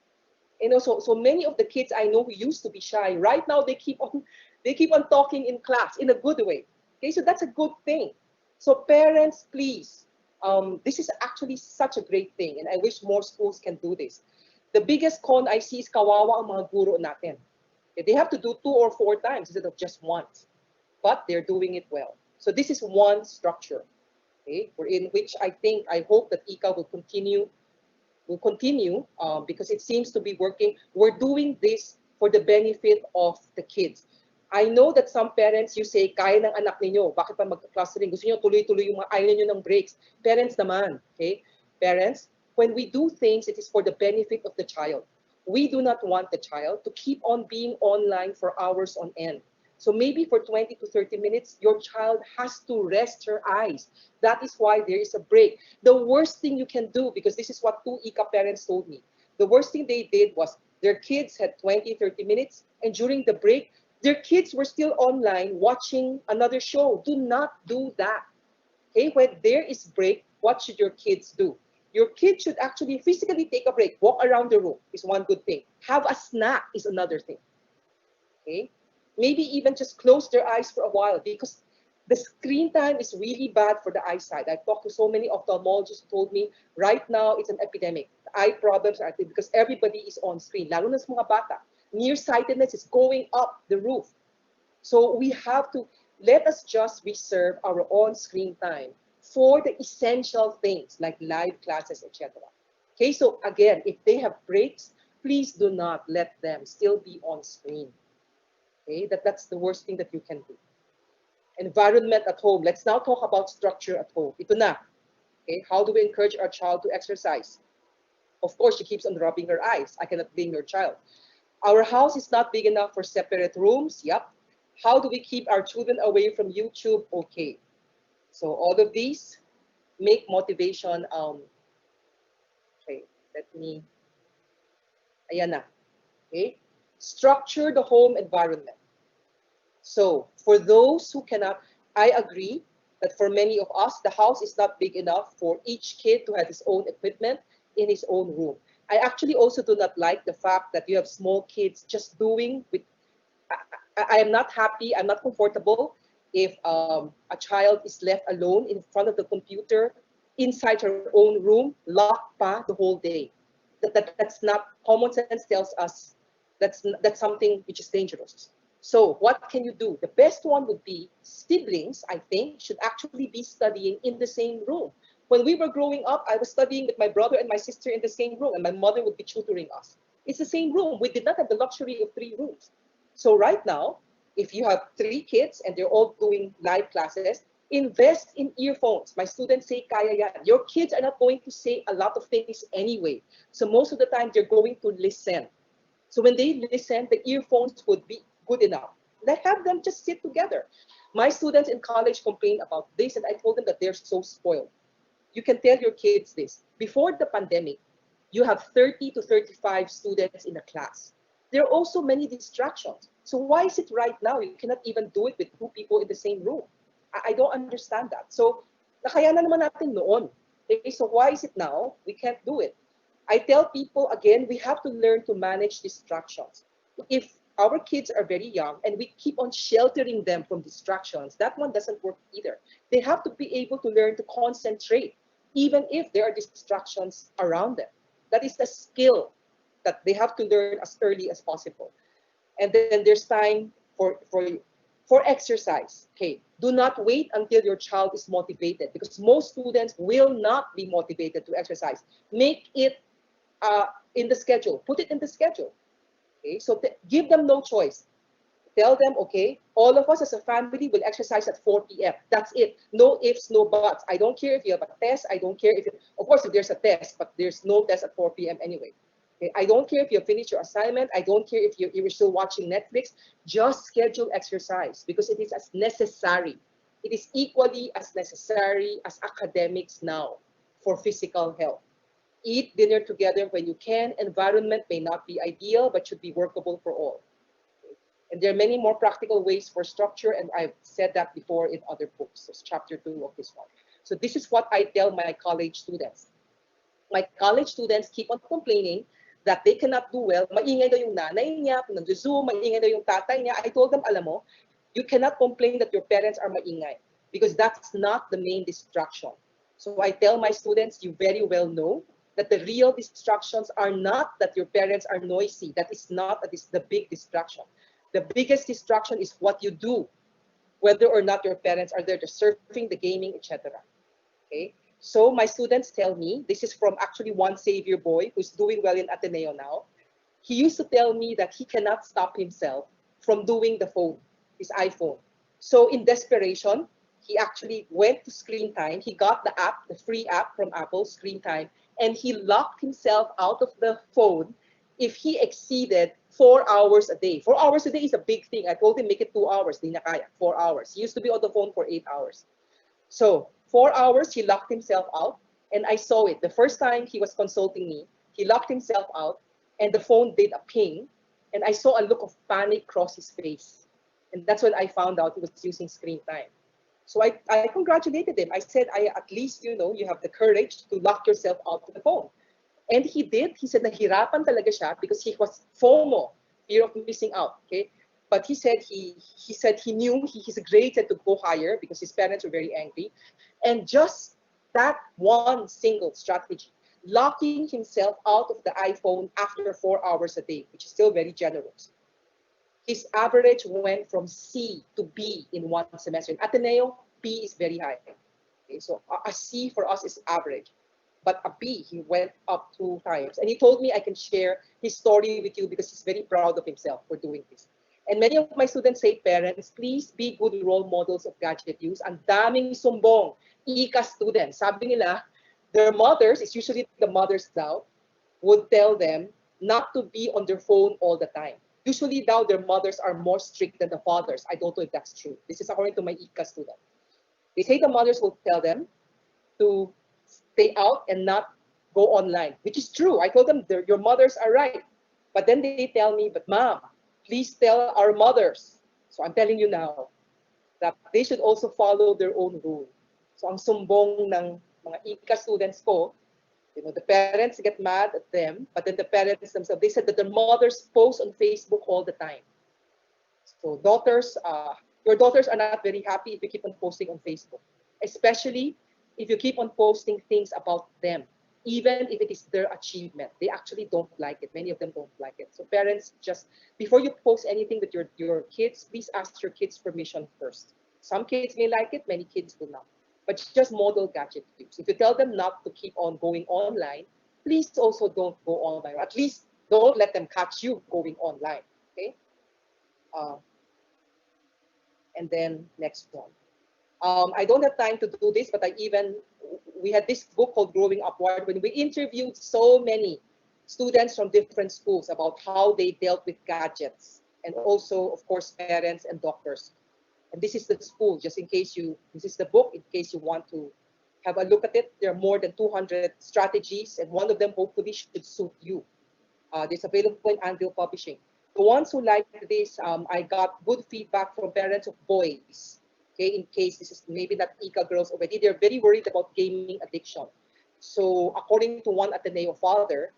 So many of the kids I know who used to be shy, right now they keep on talking in class in a good way. Okay, so that's a good thing. So parents, please, this is actually such a great thing, and I wish more schools can do this. The biggest con I see is kawawa ang mga guro natin. They have to do 2 or 4 times instead of just once, but they're doing it well. So this is one structure, okay, in which I hope that ICA will continue because it seems to be working. We're doing this for the benefit of the kids. I know that some parents, you say, kaya ng anak ninyo, bakit pa mag-clustering? Gusto niyo tuloy-tuloy yung ayaw niyo ng breaks. Parents naman, okay? Parents, when we do things, it is for the benefit of the child. We do not want the child to keep on being online for hours on end. So maybe for 20 to 30 minutes, your child has to rest her eyes. That is why there is a break. The worst thing you can do, because this is what two ICA parents told me, the worst thing they did was their kids had 20, 30 minutes, and during the break, their kids were still online watching another show. Do not do that. Okay, when there is break, what should your kids do? Your kids should actually physically take a break, walk around the room is one good thing. Have a snack is another thing. Okay, maybe even just close their eyes for a while because the screen time is really bad for the eyesight. I've talked to so many ophthalmologists who told me right now it's an epidemic. The eye problems are because everybody is on screen, lalo na sa mga bata. Nearsightedness is going up the roof. So we have to let us just reserve our own screen time for the essential things like live classes, etc. Okay, so again, if they have breaks, please do not let them still be on screen. Okay, that's the worst thing that you can do. Environment at home. Let's now talk about structure at home. Ito na. Okay, how do we encourage our child to exercise? Of course, she keeps on rubbing her eyes. I cannot blame your child. Our house is not big enough for separate rooms. Yep. How do we keep our children away from YouTube? Okay. So all of these make motivation. Okay, let me. Ayan na. Okay. Structure the home environment. So for those who cannot, I agree that for many of us, the house is not big enough for each kid to have his own equipment in his own room. I actually also do not like the fact that you have small kids just doing with, I am not happy, I'm not comfortable if a child is left alone in front of the computer inside her own room, locked pa the whole day. That's not, common sense tells us that's something which is dangerous. So what can you do? The best one would be siblings, I think, should actually be studying in the same room. When we were growing up, I was studying with my brother and my sister in the same room, and my mother would be tutoring us. It's the same room. We did not have the luxury of three rooms. So right now, if you have three kids and they're all doing live classes, invest in earphones. My students say, kaya yan. Your kids are not going to say a lot of things anyway. So most of the time, they're going to listen. So when they listen, the earphones would be good enough. Let have them just sit together. My students in college complain about this, and I told them that they're so spoiled. You can tell your kids this. Before the pandemic, you have 30 to 35 students in a class. There are also many distractions. So why is it right now you cannot even do it with two people in the same room? I don't understand that. So nakayanan naman natin noon. Okay, so why is it now we can't do it? I tell people again, we have to learn to manage distractions. If our kids are very young and we keep on sheltering them from distractions, that one doesn't work either. They have to be able to learn to concentrate, even if there are distractions around them. That is a skill that they have to learn as early as possible. And then there's time for exercise. Okay, do not wait until your child is motivated because most students will not be motivated to exercise. Make it in the schedule. Put it in the schedule. Okay, so give them no choice. Tell them, okay, all of us as a family will exercise at 4 p.m. That's it. No ifs, no buts. I don't care if you have a test. I don't care if, of course, if there's a test, but there's no test at 4 p.m. anyway. Okay, I don't care if you finish your assignment. I don't care if you're still watching Netflix. Just schedule exercise because it is as necessary. It is equally as necessary as academics now for physical health. Eat dinner together when you can. Environment may not be ideal, but should be workable for all. And there are many more practical ways for structure, and I've said that before in other books. It's chapter 2 of this one. So this is what I tell my college students. My college students keep on complaining that they cannot do well. Maingay daw yung nanay niya, kung nag-zoom, maingay daw yung tatay niya. I told them, alam mo, you cannot complain that your parents are maingay because that's not the main distraction. So I tell my students, you very well know that the real distractions are not that your parents are noisy. That is not the big distraction. The biggest distraction is what you do, whether or not your parents are there, the surfing, the gaming, etc. Okay. So my students tell me, this is from actually one Savior boy who's doing well in Ateneo now. He used to tell me that he cannot stop himself from doing the phone, his iPhone. So in desperation, he actually went to Screen Time. He got the app, the free app from Apple, Screen Time, and he locked himself out of the phone if he exceeded 4 hours a day. 4 hours a day is a big thing. I told him, make it 2 hours. Di na kaya. 4 hours. He used to be on the phone for 8 hours. So 4 hours, he locked himself out. And I saw it. The first time he was consulting me, he locked himself out and the phone did a ping. And I saw a look of panic cross his face. And that's when I found out he was using screen time. So I congratulated him. I said, at least, you have the courage to lock yourself out to the phone. And he did. He said nahirapan talaga siya because he was FOMO, fear of missing out. Okay, but he said he knew he's graded to go higher because his parents were very angry, and just that one single strategy, locking himself out of the iPhone after 4 hours a day, which is still very generous. His average went from C to B in one semester. In Ateneo, B is very high. Okay, so a C for us is average. But a B, he went up 2 times. And he told me I can share his story with you because he's very proud of himself for doing this. And many of my students say, parents, please be good role models of gadget use. Ang daming sumbong, ika students. Sabi nila, their mothers, it's usually the mothers daw, would tell them not to be on their phone all the time. Usually now their mothers are more strict than the fathers. I don't know if that's true. This is according to my ika student. They say the mothers will tell them to stay out and not go online, which is true. I told them your mothers are right. But then they tell me, but mom, please tell our mothers. So I'm telling you now that they should also follow their own rule. So ang sumbong ng mga ika students ko, the parents get mad at them, but then the parents themselves, they said that their mothers post on Facebook all the time. So daughters, your daughters are not very happy if you keep on posting on Facebook, especially if you keep on posting things about them, even if it is their achievement. They actually don't like it. Many of them don't like it. So parents, just before you post anything with your kids, please ask your kids' permission first. Some kids may like it, many kids will not. But just model gadget use. If you tell them not to keep on going online, please also don't go online. At least don't let them catch you going online. Okay? Uh, and then next one. I don't have time to do this, but we had this book called Growing Upward when we interviewed so many students from different schools about how they dealt with gadgets, and also, of course, parents and doctors. And this is the school, just in case this is the book, in case you want to have a look at it. There are more than 200 strategies, and one of them hopefully should suit you. It's available in Anvil Publishing. The ones who like this, I got good feedback from parents of boys. Okay, in case this is maybe not Ika girls already, they're very worried about gaming addiction. So according to one Ateneo father,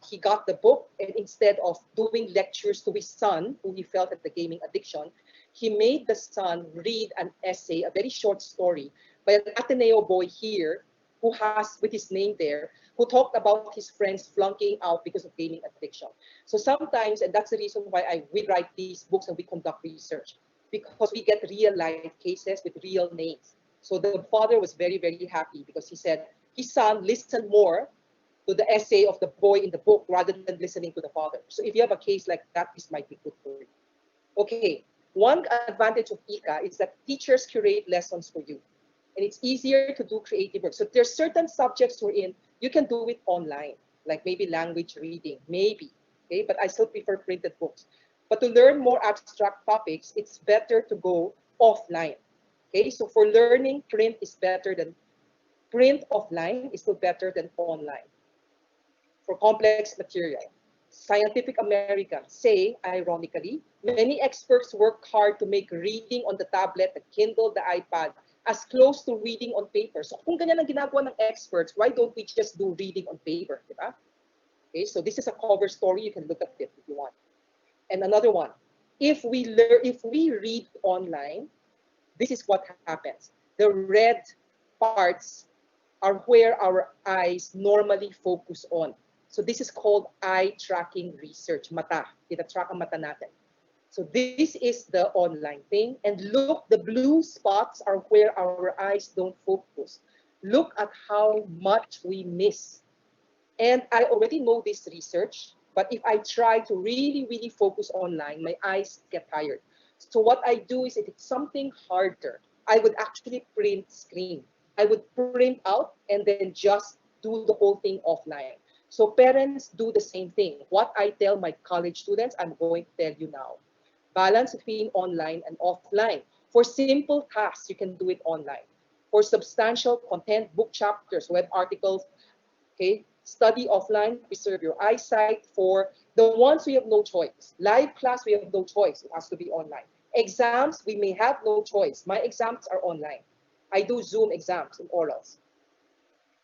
he got the book, and instead of doing lectures to his son, who he felt had the gaming addiction, he made the son read an essay, a very short story by an Ateneo boy here, who has with his name there, who talked about his friends flunking out because of gaming addiction. So sometimes, and that's the reason why we write these books and we conduct research, because we get real life cases with real names. So the father was very, very happy because he said his son listened more to the essay of the boy in the book rather than listening to the father. So if you have a case like that, this might be good for you. Okay, one advantage of ICA is that teachers curate lessons for you. And it's easier to do creative work. So there's certain subjects wherein you can do it online, like maybe language reading, maybe. Okay, but I still prefer printed books. But to learn more abstract topics, it's better to go offline. Okay, so for learning, print offline is still better than online. For complex material, Scientific American say, ironically, many experts work hard to make reading on the tablet, the Kindle, the iPad, as close to reading on paper. So kung ganyan ang ginagawa ng experts, why don't we just do reading on paper, diba? Okay, so this is a cover story. You can look at it if you want. And another one, if we read online, this is what happens. The red parts are where our eyes normally focus on. So this is called eye tracking research. Mata. Ita-track ang mata natin. So this is the online thing. And look, the blue spots are where our eyes don't focus. Look at how much we miss. And I already know this research, but if I try to really, really focus online, my eyes get tired. So what I do is, if it's something harder, I would actually print screen. I would print out and then just do the whole thing offline. So parents do the same thing. What I tell my college students, I'm going to tell you now. Balance between online and offline. For simple tasks, you can do it online. For substantial content, book chapters, web articles, okay, study offline, preserve your eyesight. For the ones we have no choice, live class, we have no choice. It has to be online. Exams, we may have no choice. My exams are online. I do Zoom exams and orals.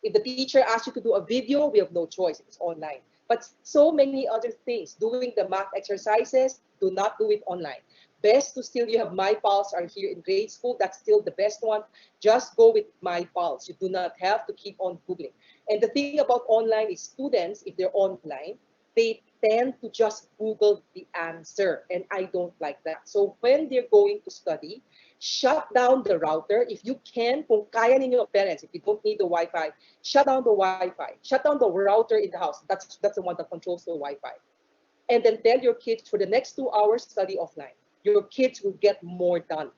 If the teacher asks you to do a video, we have no choice. It's online. But so many other things, doing the math exercises, do not do it online. Best to still, you have My Pulse are here in grade school. That's still the best one. Just go with My Pulse. You do not have to keep on Googling. And the thing about online is students, if they're online, they tend to just Google the answer. And I don't like that. So when they're going to study, shut down the router. If you can, kung kaya ninyo parents, if you don't need the Wi-Fi, shut down the Wi-Fi. Shut down the router in the house. That's the one that controls the Wi-Fi. And then tell your kids for the next 2 hours, study offline. Your kids will get more done.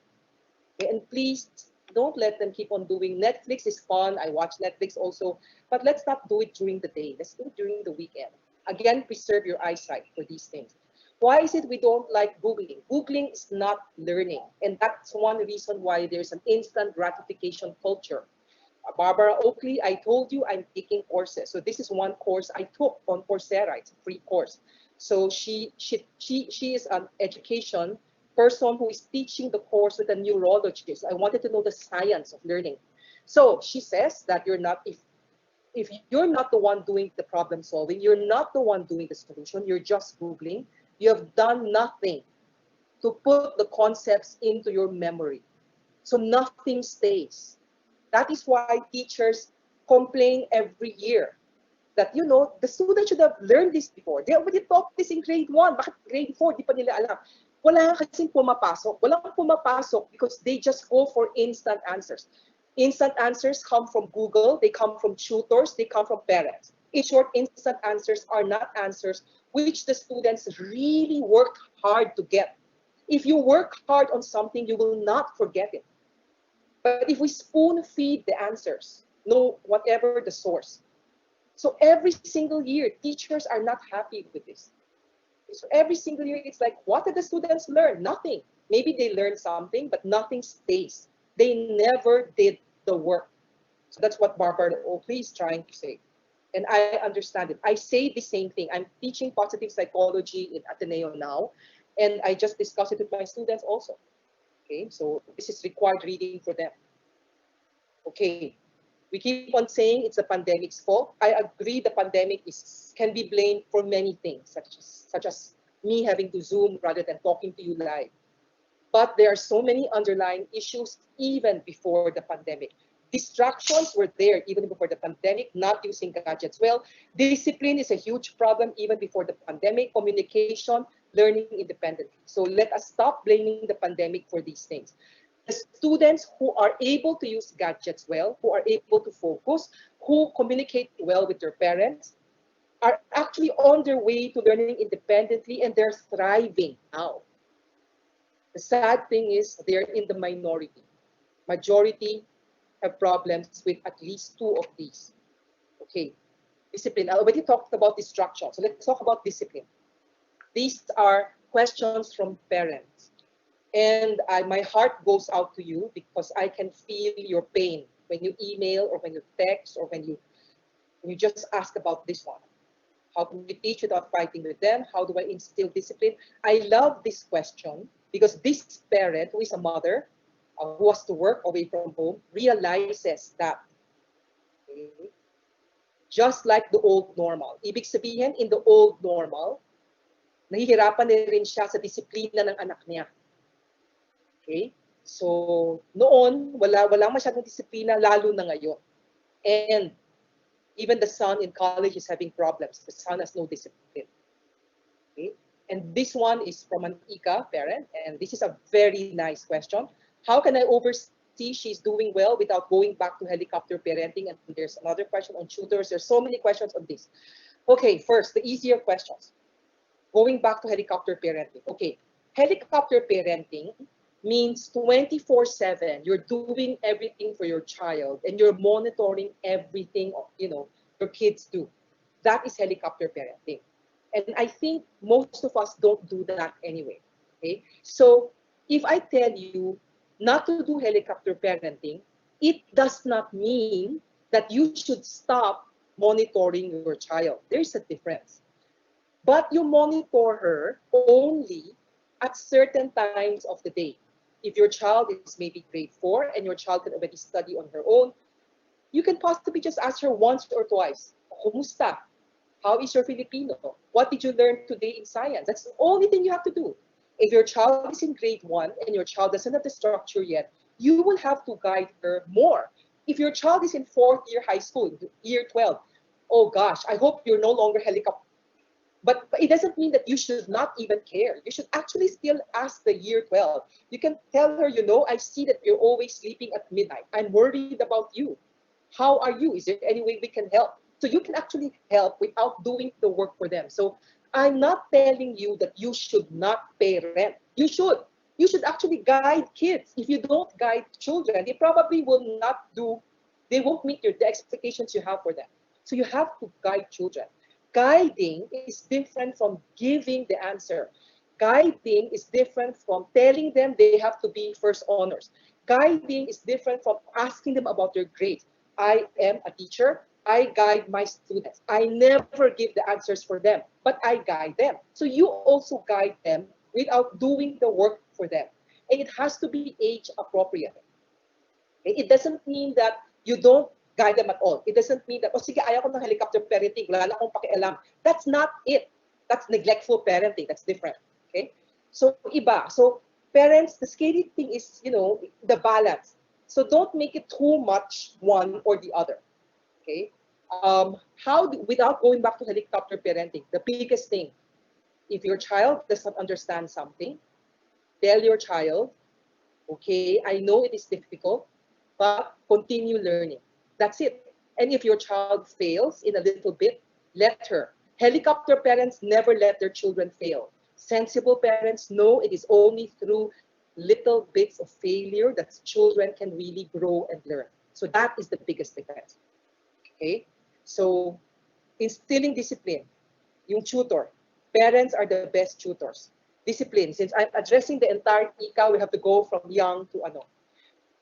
Okay? And please don't let them keep on doing Netflix is fun. I watch Netflix also, but let's not do it during the day. Let's do it during the weekend. Again, preserve your eyesight for these things. Why is it we don't like Googling? Googling is not learning. And that's one reason why there's an instant gratification culture. Barbara Oakley, I told you I'm taking courses. So this is one course I took on Coursera. It's a free course. So she is an education person who is teaching the course with a neurologist. I wanted to know the science of learning. So she says that you're not, if you're not the one doing the problem solving, you're not the one doing the solution, you're just Googling, you have done nothing to put the concepts into your memory. So nothing stays. That is why teachers complain every year that, the students should have learned this before. They already taught this in grade 1. Bakit grade 4, di pa nila alam? Wala kasing pumapasok. Walang pumapasok because they just go for instant answers. Instant answers come from Google, they come from tutors, they come from parents. In short, instant answers are not answers which the students really worked hard to get. If you work hard on something, you will not forget it. But if we spoon feed the answers, no, whatever the source. So every single year, teachers are not happy with this. So every single year, it's like, what did the students learn? Nothing. Maybe they learned something, but nothing stays. They never did the work. So that's what Barbara Oakley is trying to say. And I understand it. I say the same thing. I'm teaching positive psychology in Ateneo now, and I just discuss it with my students also. Okay, so this is required reading for them. Okay, we keep on saying it's the pandemic's fault. I agree the pandemic can be blamed for many things, such as me having to Zoom rather than talking to you live. But there are so many underlying issues even before the pandemic. Distractions were there even before the pandemic, not using gadgets well. Discipline is a huge problem even before the pandemic. Communication, learning independently. So let us stop blaming the pandemic for these things. The students who are able to use gadgets well, who are able to focus, who communicate well with their parents, are actually on their way to learning independently, and they're thriving now. The sad thing is they're in the minority. Majority have problems with at least two of these. Okay, discipline. I already talked about distraction, so let's talk about discipline. These are questions from parents. And my heart goes out to you because I can feel your pain when you email or when you text or when you just ask about this one. How do we teach without fighting with them? How do I instill discipline? I love this question because this parent, who is a mother, who has to work away from home, realizes that, okay, just like the old normal. Ibig sabihin, in the old normal, nahihirapan na rin siya sa disiplina ng anak niya. Okay? So, noon, wala masyadong disiplina, lalo na ngayon. And even the son in college is having problems. The son has no discipline. Okay? And this one is from an Ika parent, and this is a very nice question. How can I oversee she's doing well without going back to helicopter parenting? And there's another question on tutors. There's so many questions on this. Okay, first, the easier questions. Going back to helicopter parenting. Okay, helicopter parenting means 24/7. You're doing everything for your child and you're monitoring everything your kids do. That is helicopter parenting. And I think most of us don't do that anyway. Okay? So if I tell you not to do helicopter parenting, it does not mean that you should stop monitoring your child. There's a difference. But you monitor her only at certain times of the day. If your child is maybe grade 4 and your child can already study on her own, you can possibly just ask her once or twice, Kumusta? How is your Filipino? What did you learn today in science? That's the only thing you have to do. If your child is in grade 1 and your child doesn't have the structure yet, you will have to guide her more. If your child is in fourth year high school, year 12, oh gosh, I hope you're no longer helicopter. But it doesn't mean that you should not even care. You should actually still ask the year 12. You can tell her, I see that you're always sleeping at midnight. I'm worried about you. How are you? Is there any way we can help? So you can actually help without doing the work for them. So I'm not telling you that you should not pay rent. You should. You should actually guide kids. If you don't guide children, they probably will not do, they won't meet the expectations you have for them. So you have to guide children. Guiding is different from giving the answer. Guiding is different from telling them they have to be first honors. Guiding is different from asking them about their grades. I am a teacher. I guide my students. I never give the answers for them, but I guide them. So you also guide them without doing the work for them. And it has to be age appropriate. It doesn't mean that you don't guide them at all. It doesn't mean that, oh sige, ayaw ko ng helicopter parenting, wala na akong pakialam. That's not it. That's neglectful parenting. That's different. Okay? So iba. So parents, the scary thing is, the balance. So don't make it too much one or the other. Okay? Without going back to helicopter parenting, the biggest thing, if your child does not understand something, tell your child, okay, I know it is difficult, but continue learning. That's it. And if your child fails in a little bit, let her. Helicopter parents never let their children fail. Sensible parents know it is only through little bits of failure that children can really grow and learn. So that is the biggest difference. Okay? So, instilling discipline, yung tutor. Parents are the best tutors. Discipline, since I'm addressing the entire ika, we have to go from young to ano.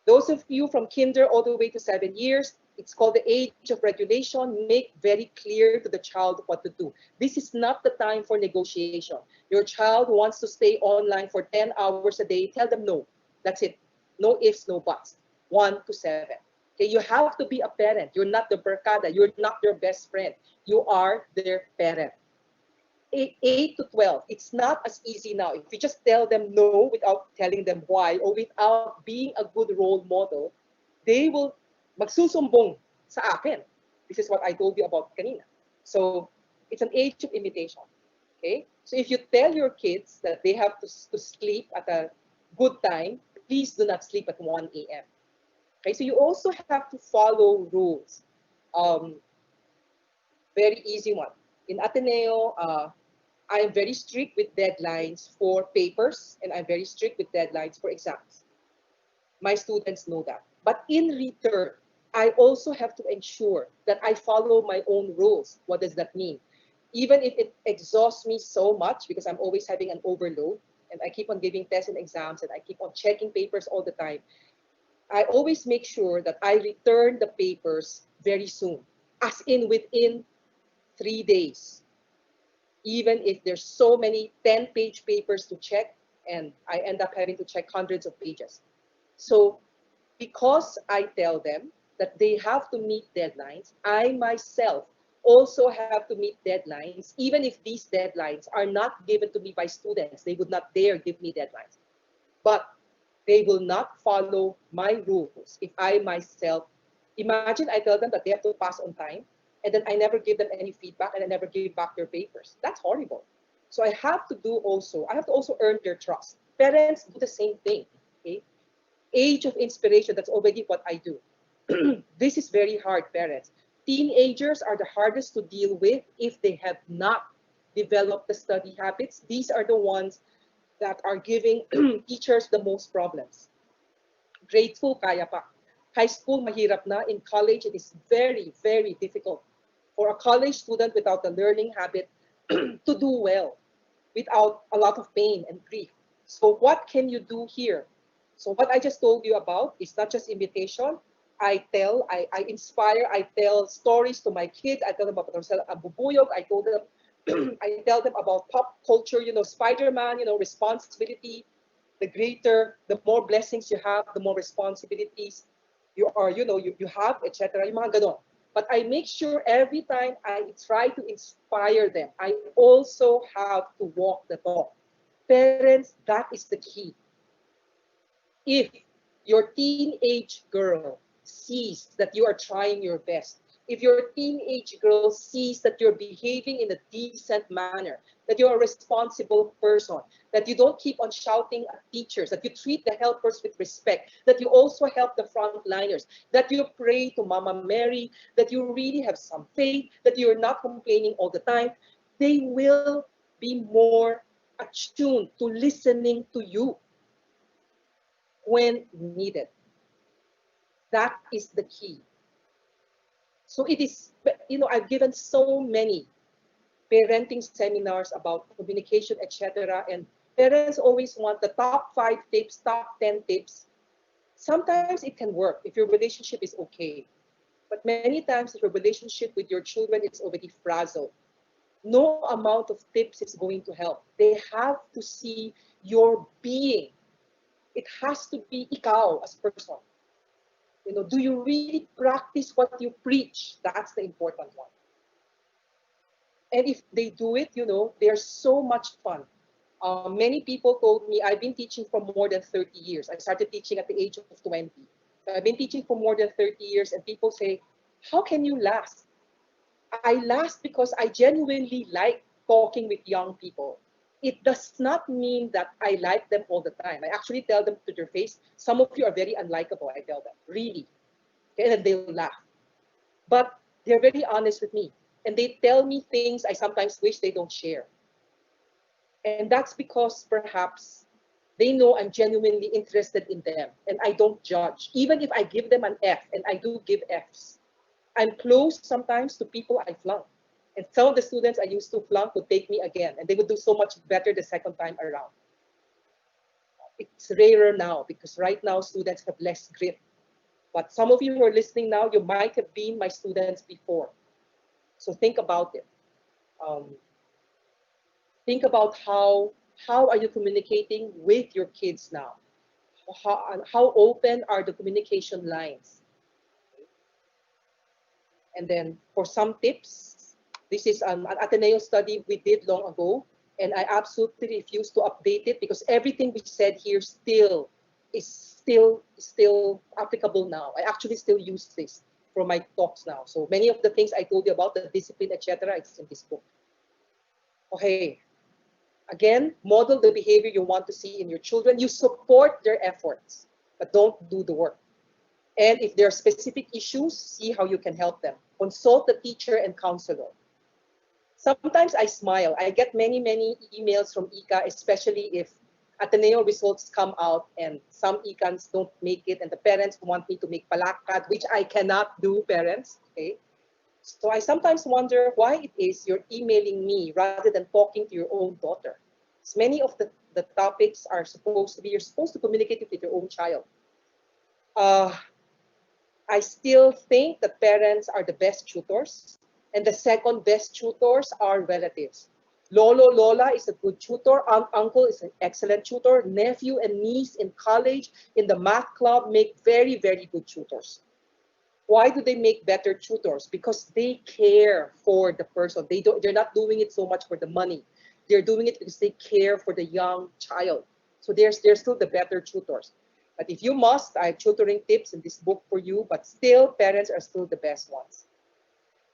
Those of you from kinder all the way to 7 years, it's called the age of regulation. Make very clear to the child what to do. This is not the time for negotiation. Your child wants to stay online for 10 hours a day. Tell them no. That's it. No ifs, no buts. 1 to 7. Okay, you have to be a parent. You're not the barkada. You're not their best friend. You are their parent. 8 to 12, it's not as easy now. If you just tell them no without telling them why or without being a good role model, they will magsusumbong sa akin. This is what I told you about kanina. So it's an age of imitation. Okay? So if you tell your kids that they have to sleep at a good time, please do not sleep at 1 a.m. Okay? So you also have to follow rules. Very easy one. In Ateneo, I am very strict with deadlines for papers and I'm very strict with deadlines for exams. My students know that. But in return, I also have to ensure that I follow my own rules. What does that mean? Even if it exhausts me so much because I'm always having an overload and I keep on giving tests and exams and I keep on checking papers all the time, I always make sure that I return the papers very soon, as in within 3 days. Even if there's so many 10-page papers to check and I end up having to check hundreds of pages. So because I tell them that they have to meet deadlines, I myself also have to meet deadlines, even if these deadlines are not given to me by students. They would not dare give me deadlines. But they will not follow my rules if I myself, imagine I tell them that they have to pass on time, and then I never give them any feedback and I never give back their papers. That's horrible. So I have to also earn their trust. Parents do the same thing. Okay? Age of inspiration, that's already what I do. This is very hard, parents. Teenagers are the hardest to deal with if they have not developed the study habits. These are the ones that are giving teachers the most problems. Grade 2, kaya pa. High school, mahirap na. In college, it is very, very difficult for a college student without a learning habit to do well without a lot of pain and grief. So what can you do here? So what I just told you about is not just invitation. I inspire, I tell stories to my kids. I tell them about themselves, Abubuyog. I told them, I tell them about pop culture, Spider-Man, responsibility. The greater, the more blessings you have, the more responsibilities you have, etc. Yung mga ganon. But I make sure every time I try to inspire them, I also have to walk the talk. Parents, that is the key. If your teenage girl sees that you are trying your best, if your teenage girl sees that you're behaving in a decent manner, that you're a responsible person, that you don't keep on shouting at teachers, that you treat the helpers with respect, that you also help the frontliners, that you pray to Mama Mary, that you really have some faith, that you're not complaining all the time, they will be more attuned to listening to you when needed. That is the key. So it is, I've given so many parenting seminars about communication, etc. And parents always want the top 5 tips, top 10 tips. Sometimes it can work if your relationship is okay. But many times if your relationship with your children is already frazzled, no amount of tips is going to help. They have to see your being. It has to be ikaw as a person. Do you really practice what you preach? That's the important one. And if they do it, they're so much fun. Many people told me, I've been teaching for more than 30 years. I started teaching at the age of 20. So I've been teaching for more than 30 years, and people say, how can you last? I last because I genuinely like talking with young people. It does not mean that I like them all the time. I actually tell them to their face, some of you are very unlikable, I tell them, really. Okay, and they'll laugh. But they're very honest with me. And they tell me things I sometimes wish they don't share. And that's because perhaps they know I'm genuinely interested in them and I don't judge. Even if I give them an F, and I do give Fs, I'm close sometimes to people I flunk. And some of the students I used to flunk would take me again, and they would do so much better the second time around. It's rarer now because right now students have less grit. But some of you who are listening now, you might have been my students before. So think about it. Um, think about how are you communicating with your kids now? How open are the communication lines? And then for some tips, this is an Ateneo study we did long ago, and I absolutely refuse to update it because everything we said here is still applicable now. I actually still use this for my talks now. So many of the things I told you about, the discipline, etc., it's in this book. Okay. Again, model the behavior you want to see in your children. You support their efforts, but don't do the work. And if there are specific issues, see how you can help them. Consult the teacher and counselor. Sometimes I smile. I get many, many emails from ICA, especially if Ateneo results come out and some ICANs don't make it and the parents want me to make palakad, which I cannot do, parents. Okay. So I sometimes wonder why it is you're emailing me rather than talking to your own daughter. So many of the topics are supposed to be, you're supposed to communicate it with your own child. I still think that parents are the best tutors, and the second best tutors are relatives. Lolo, Lola is a good tutor. Uncle is an excellent tutor. Nephew and niece in college, in the math club, make very, very good tutors. Why do they make better tutors? Because they care for the person. They're not doing it so much for the money. They're doing it because they care for the young child. So they're still the better tutors. But if you must, I have tutoring tips in this book for you, but still parents are still the best ones.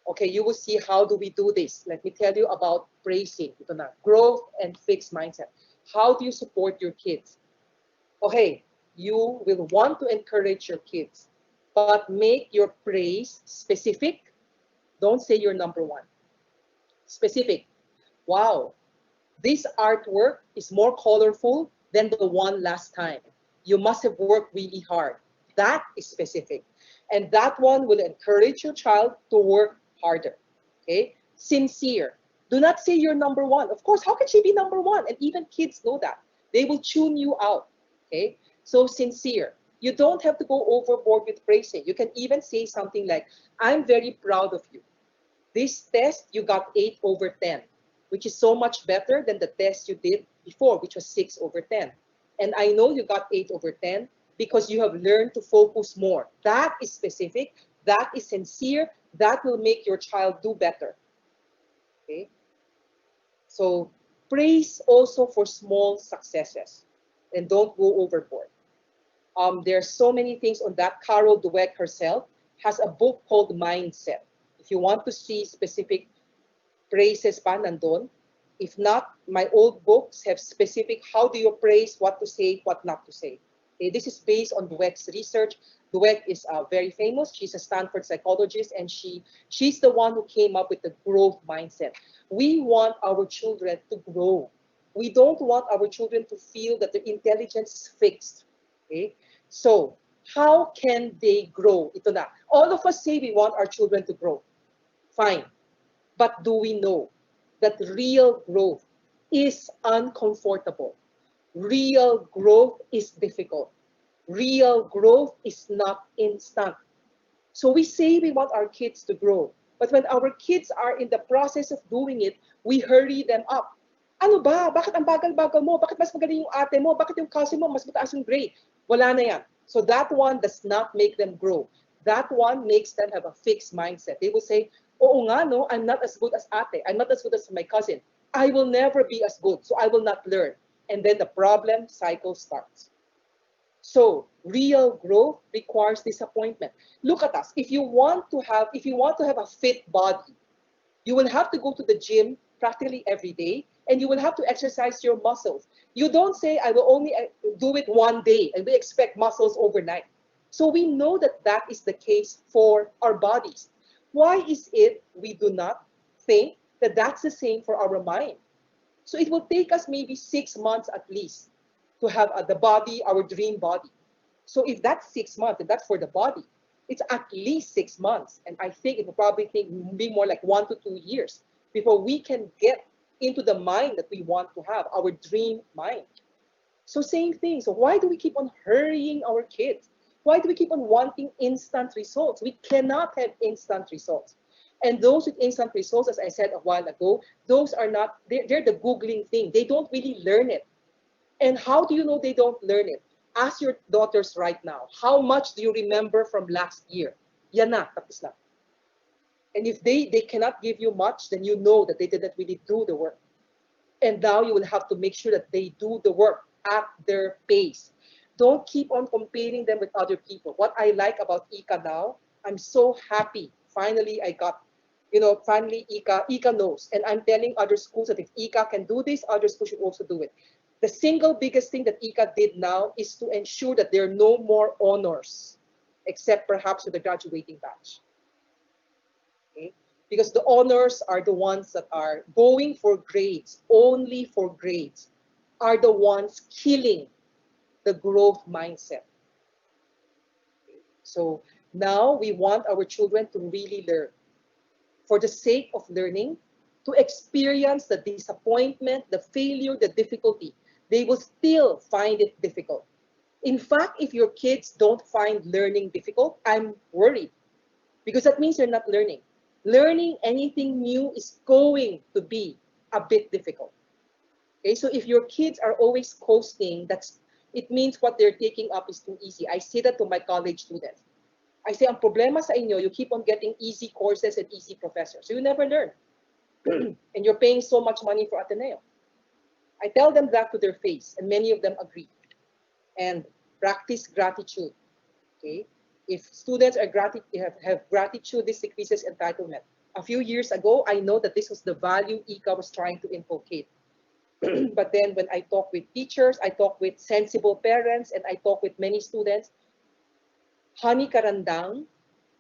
Okay, you will see how do we do this. Let me tell you about praising. Ito na, growth and fixed mindset. How do you support your kids? Okay, you will want to encourage your kids, but make your praise specific. Don't say you're number one. Specific. Wow, this artwork is more colorful than the one last time. You must have worked really hard. That is specific. And that one will encourage your child to work harder. Okay? Sincere. Do not say you're number one. Of course, how can she be number one? And even kids know that. They will tune you out. Okay? So sincere. You don't have to go overboard with praising. You can even say something like, I'm very proud of you. This test, you got 8 over 10, which is so much better than the test you did before, which was 6 over 10. And I know you got 8 over 10 because you have learned to focus more. That is specific. That is sincere. That will make your child do better. Okay? So praise also for small successes and don't go overboard. There's so many things on that. Carol Dweck herself has a book called Mindset. If you want to see specific praises pa nandun, if not, my old books have specific how do you praise, what to say, what not to say. Okay, this is based on Dweck's research. Dweck is very famous. She's a Stanford psychologist, and she's the one who came up with the growth mindset. We want our children to grow. We don't want our children to feel that their intelligence is fixed. Okay? So, how can they grow? Ito na. All of us say we want our children to grow. Fine. But do we know that real growth is uncomfortable? Real growth is difficult. Real growth is not instant. So we say we want our kids to grow. But when our kids are in the process of doing it, we hurry them up. Ano ba? Bakit ang bagal-bagal mo? Bakit mas magaling yung ate mo? Bakit yung cousin mo mas mataas yung grade? Wala na yan. So that one does not make them grow. That one makes them have a fixed mindset. They will say, oo nga, no, I'm not as good as ate. I'm not as good as my cousin. I will never be as good, so I will not learn. And then the problem cycle starts. So real growth requires disappointment. Look at us. If you want to have a fit body, you will have to go to the gym practically every day, and you will have to exercise your muscles. You don't say, I will only do it one day, and we expect muscles overnight. So we know that that is the case for our bodies. Why is it we do not think that that's the same for our mind? So it will take us maybe 6 months at least to have the body, our dream body. So if that's 6 months, and that's for the body, it's at least 6 months. And I think it will probably be more like 1 to 2 years before we can get into the mind that we want to have, our dream mind. So same thing. So why do we keep on hurrying our kids? Why do we keep on wanting instant results? We cannot have instant results. And those with instant results, as I said a while ago, those are not, they're the Googling thing. They don't really learn it. And how do you know they don't learn it? Ask your daughters right now, how much do you remember from last year? Yan na, tapos na. And if they cannot give you much, then you know that they didn't really do the work. And now you will have to make sure that they do the work at their pace. Don't keep on comparing them with other people. What I like about Ika now, I'm so happy. Finally, I got, finally Ika knows. And I'm telling other schools that if Ika can do this, other schools should also do it. The single biggest thing that Ika did now is to ensure that there are no more honors, except perhaps with the graduating batch. Okay? Because the honors are the ones that are going for grades, only for grades, are the ones killing the growth mindset. So now we want our children to really learn. For the sake of learning, to experience the disappointment, the failure, the difficulty, they will still find it difficult. In fact, if your kids don't find learning difficult, I'm worried because that means they're not learning. Learning anything new is going to be a bit difficult. Okay, so if your kids are always coasting, it means what they're taking up is too easy. I say that to my college students. I say, ang problema sa inyo, you keep on getting easy courses and easy professors. So you never learn. And you're paying so much money for Ateneo. I tell them that to their face, and many of them agree. And practice gratitude. Okay? If students have gratitude, this decreases entitlement. A few years ago, I know that this was the value Ika was trying to inculcate. But then when I talk with teachers, I talk with sensible parents, and I talk with many students, Hani Karandang,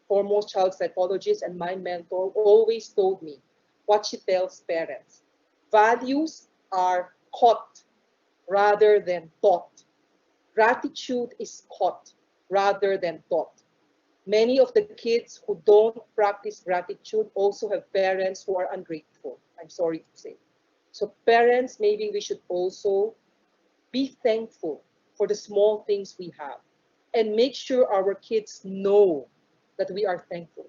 foremost child psychologist and my mentor, always told me what she tells parents. Values are caught rather than taught. Gratitude is caught rather than taught. Many of the kids who don't practice gratitude also have parents who are ungrateful. I'm sorry to say. So parents, maybe we should also be thankful for the small things we have and make sure our kids know that we are thankful.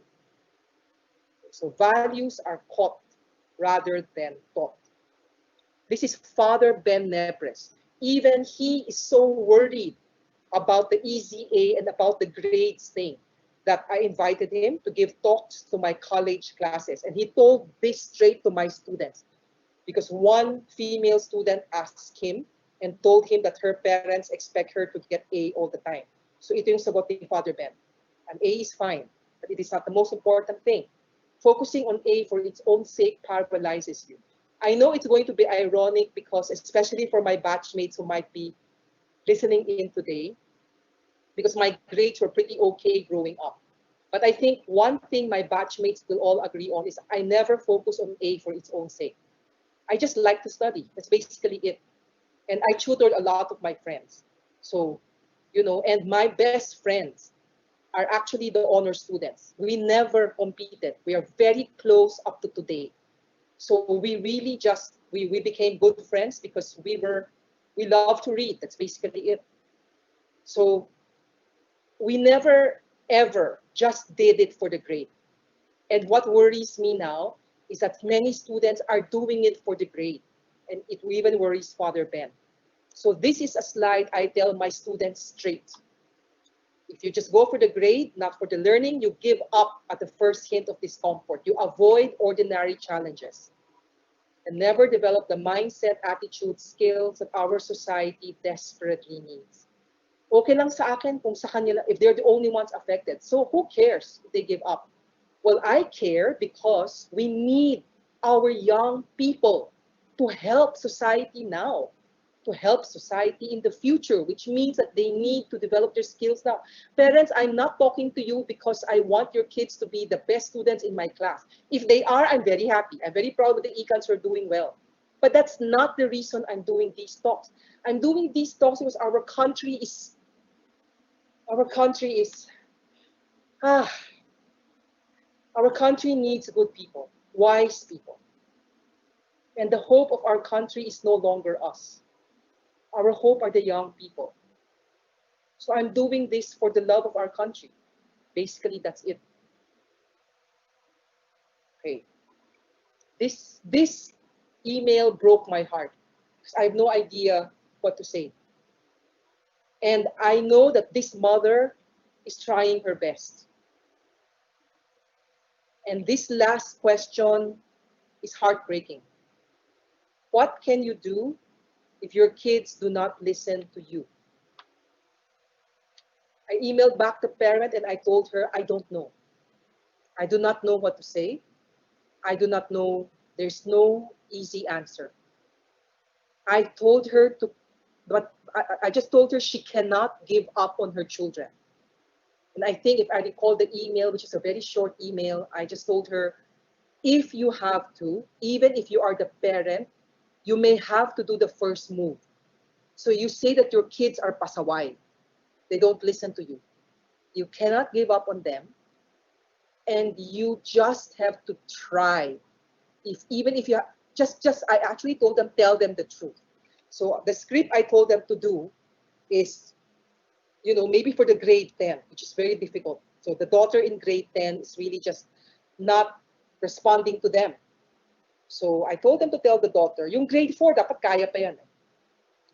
So values are caught rather than taught. This is Father Ben Nepres. Even he is so worried about the easy A and about the grades thing that I invited him to give talks to my college classes. And he told this straight to my students because one female student asked him and told him that her parents expect her to get A all the time. So ito yung sagot ni Father Ben. An A is fine, but it is not the most important thing. Focusing on A for its own sake paralyzes you. I know it's going to be ironic because, especially for my batchmates who might be listening in today, because my grades were pretty okay growing up. But I think one thing my batchmates will all agree on is I never focus on A for its own sake. I just like to study. That's basically it. And I tutored a lot of my friends. So, and my best friends are actually the honor students. We never competed. We are very close up to today. So we really just we became good friends because we love to read. That's basically it. So we never ever just did it for the grade. And what worries me now is that many students are doing it for the grade. And it even worries Father Ben. So this is a slide I tell my students straight. If you just go for the grade, not for the learning, you give up at the first hint of discomfort. You avoid ordinary challenges and never develop the mindset, attitude, skills that our society desperately needs. Okay lang sa akin kung sa kanila, if they're the only ones affected. So who cares if they give up? Well, I care because we need our young people to help society now, to help society in the future, which means that they need to develop their skills now. Parents, I'm not talking to you because I want your kids to be the best students in my class. If they are, I'm very happy. I'm very proud that the econs are doing well. But that's not the reason I'm doing these talks. I'm doing these talks because our country is ah our country needs good people, wise people. And the hope of our country is no longer us. Our hope are the young people. So I'm doing this for the love of our country. Basically, that's it. Okay. This email broke my heart because I have no idea what to say. And I know that this mother is trying her best. And this last question is heartbreaking. What can you do if your kids do not listen to you? I emailed back the parent and I told her, I don't know. I do not know what to say. I do not know. There's no easy answer. I told her to, but I just told her she cannot give up on her children. And I think if I recall the email, which is a very short email, I just told her, if you have to, even if you are the parent, you may have to do the first move. So you say that your kids are pasaway. They don't listen to you. You cannot give up on them. And you just have to try. Even if you I actually told them, tell them the truth. So the script I told them to do is, maybe for the grade 10, which is very difficult. So the daughter in grade 10 is really just not responding to them. So I told them to tell the daughter, yung grade 4, dapat kaya pa yan.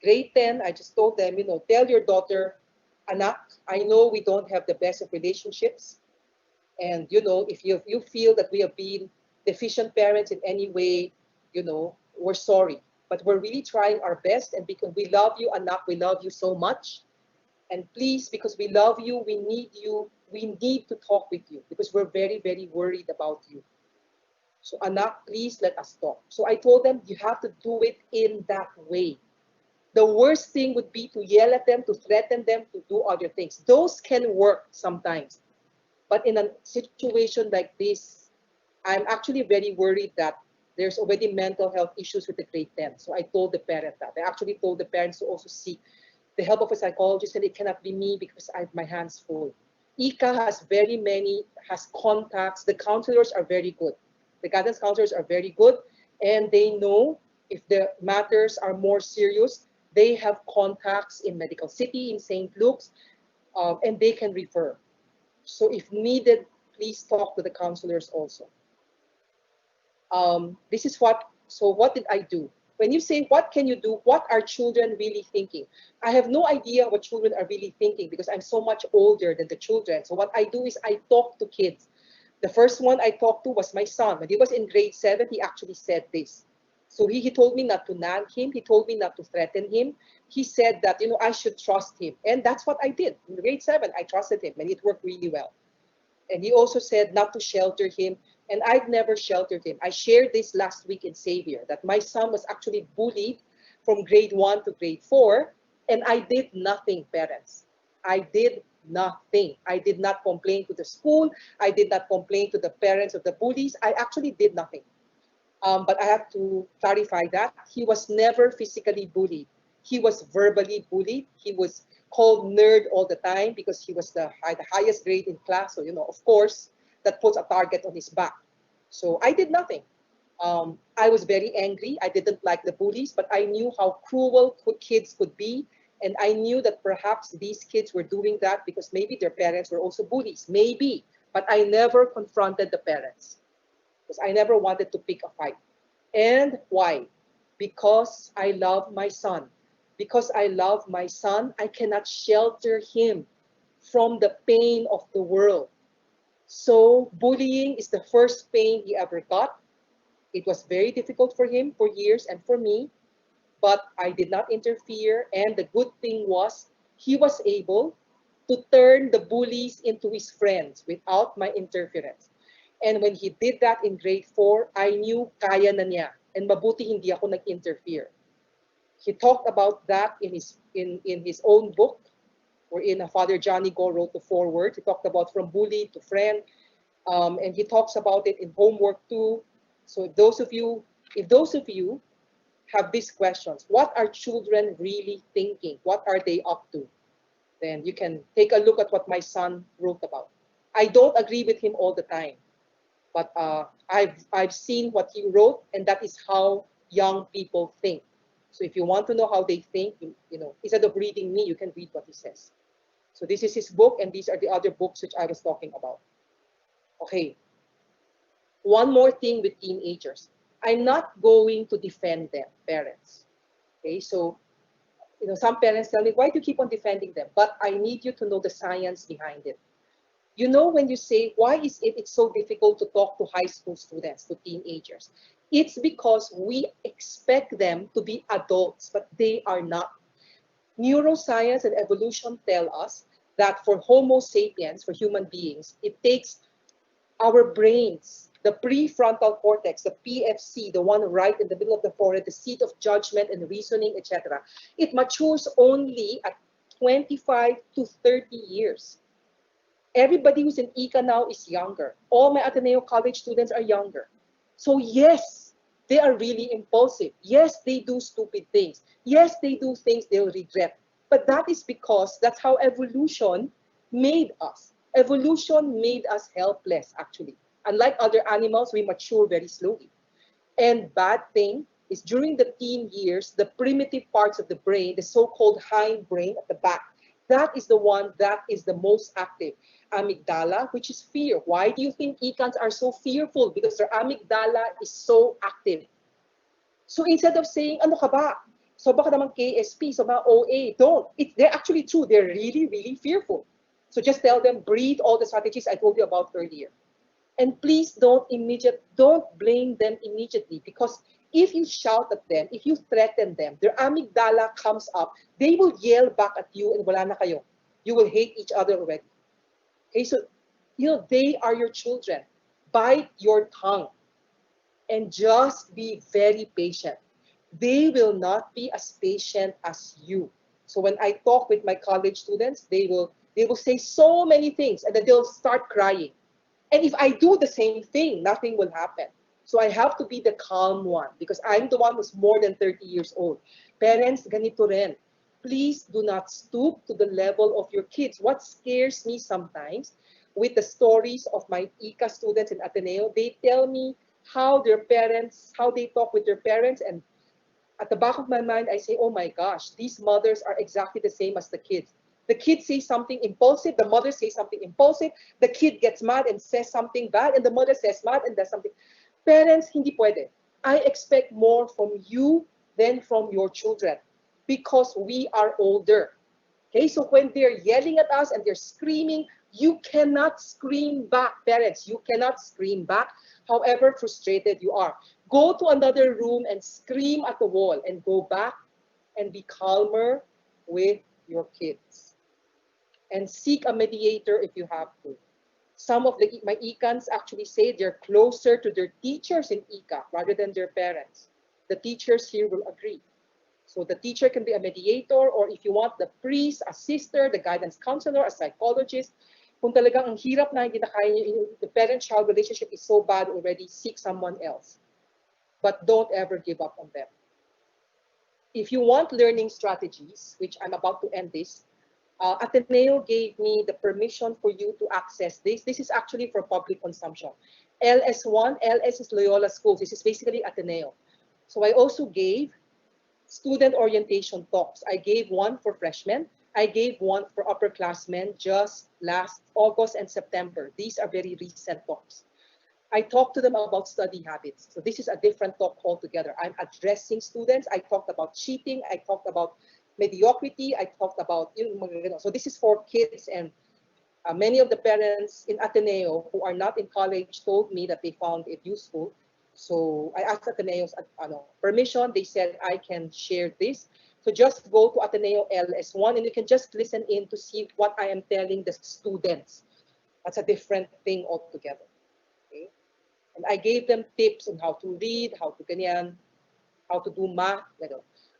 Grade 10, I just told them, tell your daughter, anak, I know we don't have the best of relationships. And, if you feel that we have been deficient parents in any way, we're sorry. But we're really trying our best. And because we love you, anak, we love you so much. And please, because we love you, we need to talk with you because we're very, very worried about you. So, anak, please let us talk. So I told them, you have to do it in that way. The worst thing would be to yell at them, to threaten them, to do other things. Those can work sometimes. But in a situation like this, I'm actually very worried that there's already mental health issues with the grade 10. So I told the parent that. I actually told the parents to also seek the help of a psychologist, and it cannot be me because I have my hands full. Ika has contacts. The counselors are very good. The guidance counselors are very good, and they know if the matters are more serious, they have contacts in Medical City, in St. Luke's, and they can refer. So if needed, please talk to the counselors also. This is what did I do? When you say, what can you do? What are children really thinking? I have no idea what children are really thinking because I'm so much older than the children. So what I do is I talk to kids. The first one I talked to was my son. When he was in grade 7, he actually said this. So he told me not to nag him. He told me not to threaten him. He said that, I should trust him. And that's what I did. In grade 7, I trusted him and it worked really well. And he also said not to shelter him. And I've never sheltered him. I shared this last week in Xavier that my son was actually bullied from grade 1 to grade 4. And I did nothing, parents. I did nothing. I did not complain to the school. I did not complain to the parents of the bullies. I actually did nothing. But I have to clarify that he was never physically bullied. He was verbally bullied. He was called nerd all the time because he was the highest grade in class. So, of course, that puts a target on his back. So I did nothing. I was very angry. I didn't like the bullies, but I knew how cruel kids could be. And I knew that perhaps these kids were doing that because maybe their parents were also bullies. Maybe. But I never confronted the parents because I never wanted to pick a fight. And why? Because I love my son. Because I love my son, I cannot shelter him from the pain of the world. So bullying is the first pain he ever got. It was very difficult for him for years and for me, but I did not interfere. And the good thing was he was able to turn the bullies into his friends without my interference. And when he did that in grade 4, I knew kaya na niya. And mabuti hindi ako nag-interfere. He talked about that in his own book, wherein Father Johnny Go wrote the foreword. He talked about from bully to friend, and he talks about it in homework too. So if those of you have these questions, what are children really thinking? What are they up to? Then you can take a look at what my son wrote about. I don't agree with him all the time, but I've seen what he wrote, and that is how young people think. So if you want to know how they think, instead of reading me, you can read what he says. So this is his book, and these are the other books which I was talking about. Okay. One more thing with teenagers. I'm not going to defend them, parents. Okay, so some parents tell me, why do you keep on defending them? But I need you to know the science behind it. When you say, why is it's so difficult to talk to high school students, to teenagers? It's because we expect them to be adults, but they are not. Neuroscience and evolution tell us that for Homo sapiens, for human beings, it takes our brains, the prefrontal cortex, the PFC, the one right in the middle of the forehead, the seat of judgment and reasoning, etc. It matures only at 25 to 30 years. Everybody who's in ICA now is younger. All my Ateneo College students are younger. So yes, they are really impulsive. Yes, they do stupid things. Yes, they do things they'll regret. But that is because that's how evolution made us. Evolution made us helpless, actually. Unlike other animals, we mature very slowly. And bad thing is during the teen years, the primitive parts of the brain, the so-called hind brain at the back, that is the one that is the most active. Amygdala, which is fear. Why do you think icans are so fearful? Because their amygdala is so active. So instead of saying, ano ka ba? So baka naman KSP, so mga OA, don't. They're actually true. They're really, really fearful. So just tell them, breathe all the strategies I told you about earlier. And please don't blame them immediately, because if you shout at them, if you threaten them, their amygdala comes up, they will yell back at you and wala na kayo. You will hate each other already. Okay, so, they are your children. Bite your tongue and just be very patient. They will not be as patient as you. So when I talk with my college students, they will say so many things and then they'll start crying. And if I do the same thing, nothing will happen. So I have to be the calm one because I'm the one who's more than 30 years old. Parents, ganito rin. Please do not stoop to the level of your kids. What scares me sometimes with the stories of my ICA students in Ateneo, they tell me how their parents, how they talk with their parents, and at the back of my mind, I say, oh my gosh, these mothers are exactly the same as the kids. The kid says something impulsive, the mother says something impulsive, the kid gets mad and says something bad, and the mother says mad and does something. Parents, hindi pwede. I expect more from you than from your children because we are older. Okay, so when they're yelling at us and they're screaming, you cannot scream back, parents. You cannot scream back, however frustrated you are. Go to another room and scream at the wall and go back and be calmer with your kids. And seek a mediator if you have to. Some of my ICANs actually say they're closer to their teachers in ICA rather than their parents. The teachers here will agree. So the teacher can be a mediator, or if you want, the priest, a sister, the guidance counselor, a psychologist. Kung talagang ang hirap na hindi na kaya niyo, the parent-child relationship is so bad already, seek someone else. But don't ever give up on them. If you want learning strategies, which I'm about to end this, Ateneo gave me the permission for you to access this. This is actually for public consumption. LS1, LS is Loyola Schools. This is basically Ateneo. So I also gave student orientation talks. I gave one for freshmen. I gave one for upperclassmen just last August and September. These are very recent talks. I talked to them about study habits. So this is a different talk altogether. I'm addressing students. I talked about cheating. I talked about mediocrity. I talked about, so this is for kids, and many of the parents in Ateneo who are not in college told me that they found it useful. So I asked Ateneo's permission. They said I can share this. So just go to Ateneo LS1 and you can just listen in to see what I am telling the students. That's a different thing altogether. Okay? And I gave them tips on how to read, how to ganyan, how to do math.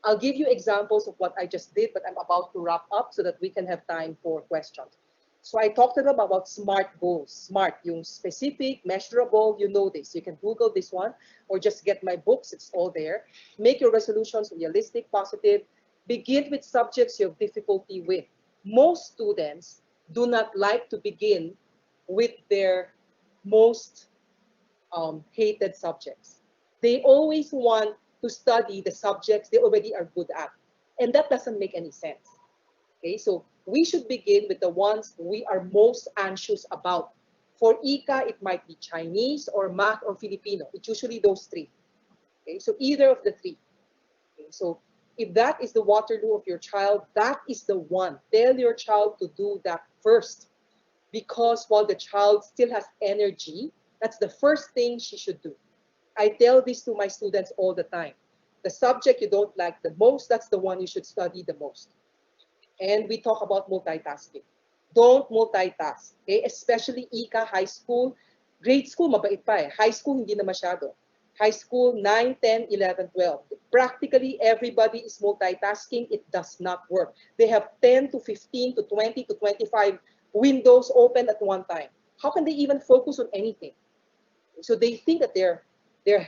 I'll give you examples of what I just did, but I'm about to wrap up so that we can have time for questions. So I talked to them about SMART goals. SMART, yung specific, measurable, you know this. You can Google this one or just get my books. It's all there. Make your resolutions realistic, positive. Begin with subjects you have difficulty with. Most students do not like to begin with their most hated subjects. They always want to study the subjects they already are good at. And that doesn't make any sense. Okay, so we should begin with the ones we are most anxious about. For ICA, it might be Chinese or Math or Filipino. It's usually those three. Okay, so either of the three. Okay, so if that is the Waterloo of your child, that is the one. Tell your child to do that first. Because while the child still has energy, that's the first thing she should do. I tell this to my students all the time. The subject you don't like the most, that's the one you should study the most. And we talk about multitasking. Don't multitask, okay? Especially ICA, high school. Grade school, mabait pa eh. High school, hindi na masyado. High school, 9, 10, 11, 12. Practically everybody is multitasking. It does not work. They have 10 to 15 to 20 to 25 windows open at one time. How can they even focus on anything? So they think that they're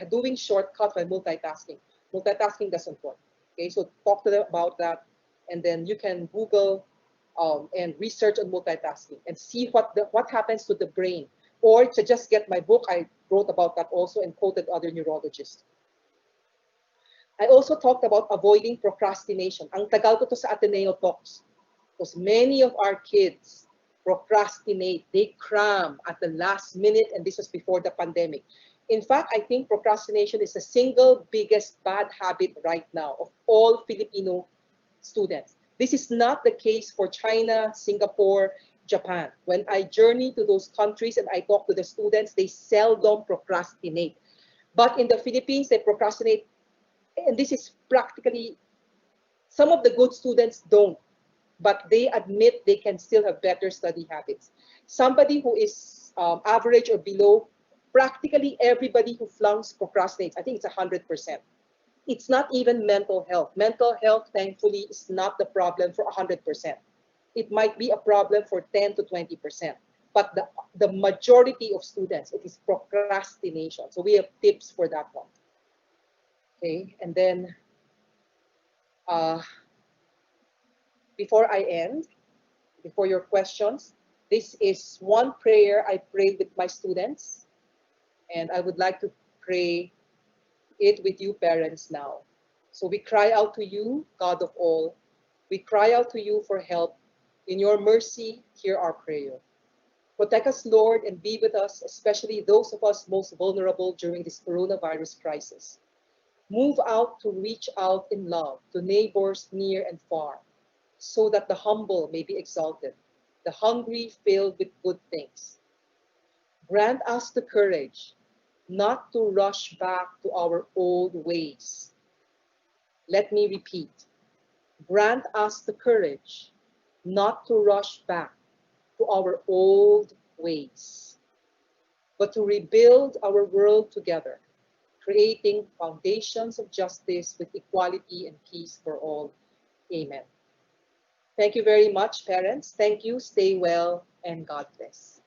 doing shortcuts by multitasking. Multitasking doesn't work. Okay, so talk to them about that, and then you can Google and research on multitasking and see what happens to the brain. Or to just get my book, I wrote about that also and quoted other neurologists. I also talked about avoiding procrastination. Ang tagal ko to sa Ateneo talks. Because many of our kids procrastinate. They cram at the last minute, and this was before the pandemic. In fact, I think procrastination is the single biggest bad habit right now of all Filipino students. This is not the case for China, Singapore, Japan. When I journey to those countries and I talk to the students, they seldom procrastinate. But in the Philippines, they procrastinate, and this is practically, some of the good students don't, but they admit they can still have better study habits. Somebody who is average or below, practically everybody who flunks procrastinates. I think it's 100%. It's not even mental health. Mental health, thankfully, is not the problem for 100%. It might be a problem for 10 to 20%. But the majority of students, it is procrastination. So we have tips for that one. Okay, and then before I end, before your questions, this is one prayer I prayed with my students, and I would like to pray it with you parents now. So we cry out to you, God of all. We cry out to you for help. In your mercy, hear our prayer. Protect us, Lord, and be with us, especially those of us most vulnerable during this coronavirus crisis. Move out to reach out in love to neighbors near and far, so that the humble may be exalted, the hungry filled with good things. Grant us the courage not to rush back to our old ways. Let me repeat. Grant us the courage not to rush back to our old ways, but to rebuild our world together, creating foundations of justice with equality and peace for all. Amen. Thank you very much, parents. Thank you. Stay well, and God bless.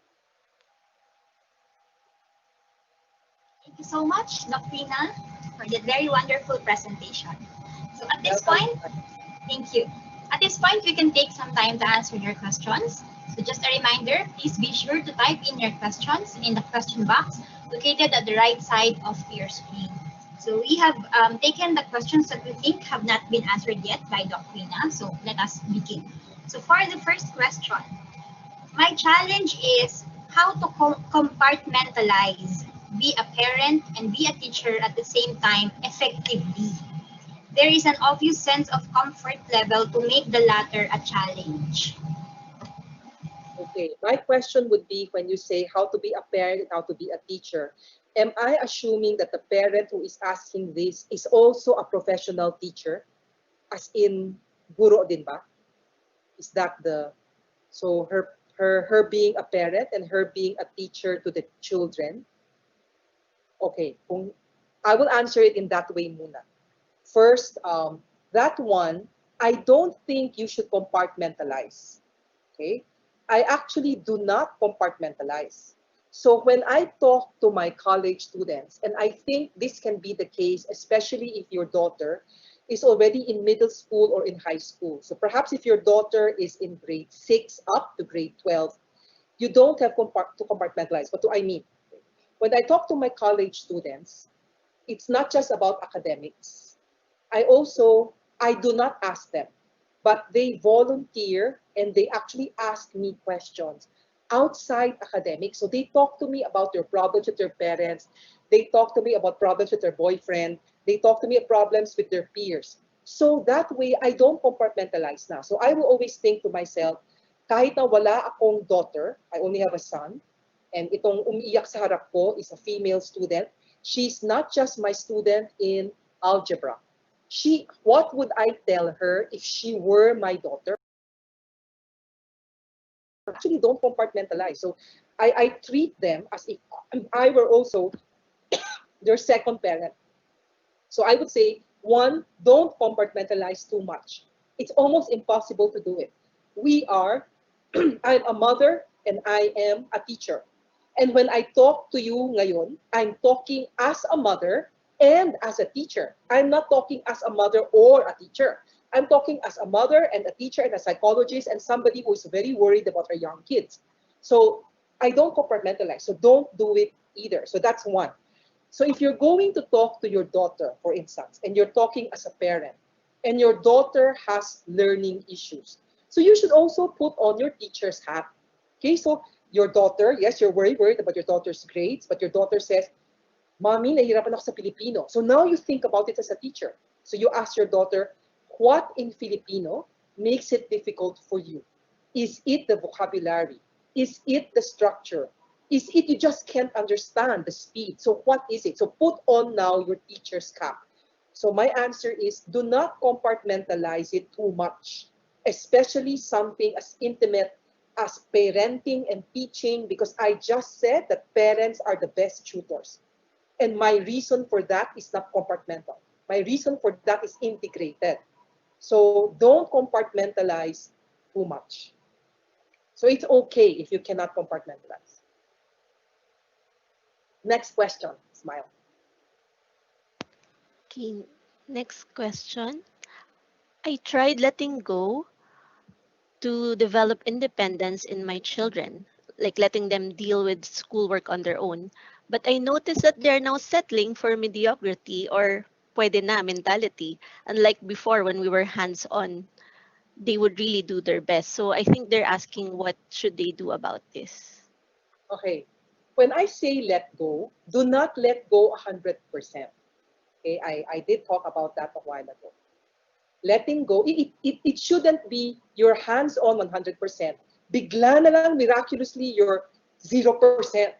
Thank you so much, Doctrina, for that very wonderful presentation. So at this Welcome. point, thank you. At this point, we can take some time to answer your questions. So just a reminder, please be sure to type in your questions in the question box located at the right side of your screen. So we have taken the questions that we think have not been answered yet by Doctrina. So let us begin. So for the first question, my challenge is how to compartmentalize, be a parent and be a teacher at the same time effectively. There is an obvious sense of comfort level to make the latter a challenge. Okay, my question would be when you say how to be a parent and how to be a teacher, am I assuming that the parent who is asking this is also a professional teacher, as in guro din ba? Is that the so her being a parent and her being a teacher to the children? Okay, I will answer it in that way muna. First, that one, I don't think you should compartmentalize. Okay, I actually do not compartmentalize. So when I talk to my college students, and I think this can be the case, especially if your daughter is already in middle school or in high school. So perhaps if your daughter is in grade 6 up to grade 12, you don't have to compartmentalize. What do I mean? When I talk to my college students, it's not just about academics. I do not ask them, but they volunteer and they actually ask me questions outside academics. So they talk to me about their problems with their parents. They talk to me about problems with their boyfriend. They talk to me about problems with their peers. So that way, I don't compartmentalize now. So I will always think to myself, kahit na wala akong daughter, I only have a son, and itong umiiyak sa harap ko is a female student. She's not just my student in algebra. What would I tell her if she were my daughter? Actually, don't compartmentalize. So I treat them as if I were also their second parent. So I would say, one, don't compartmentalize too much. It's almost impossible to do it. We are, I'm a mother and I am a teacher. And when I talk to you ngayon, I'm talking as a mother and as a teacher. I'm not talking as a mother or a teacher. I'm talking as a mother and a teacher and a psychologist and somebody who is very worried about her young kids. So I don't compartmentalize. So don't do it either. So that's one. So if you're going to talk to your daughter, for instance, and you're talking as a parent, and your daughter has learning issues, so you should also put on your teacher's hat. Okay, so your daughter, yes, you're worried about your daughter's grades, but your daughter says, Mommy, nahihirapan ako sa Filipino. So now you think about it as a teacher. So you ask your daughter, what in Filipino makes it difficult for you? Is it the vocabulary? Is it the structure? Is it you just can't understand the speed? So what is it? So put on now your teacher's cap. So my answer is do not compartmentalize it too much, especially something as intimate as parenting and teaching, because I just said that parents are the best tutors. And my reason for that is not compartmental. My reason for that is integrated. So don't compartmentalize too much. So it's okay if you cannot compartmentalize. Next question, Smile. Okay, next question. I tried letting go, to develop independence in my children, like letting them deal with schoolwork on their own. But I noticed that they're now settling for mediocrity or pwede na mentality, unlike before when we were hands on. They would really do their best. So I think they're asking what should they do about this. Okay. When I say let go, do not let go 100%. Okay, I did talk about that a while ago. Letting go, it shouldn't be your hands-on 100%. Bigla na lang miraculously you're 0%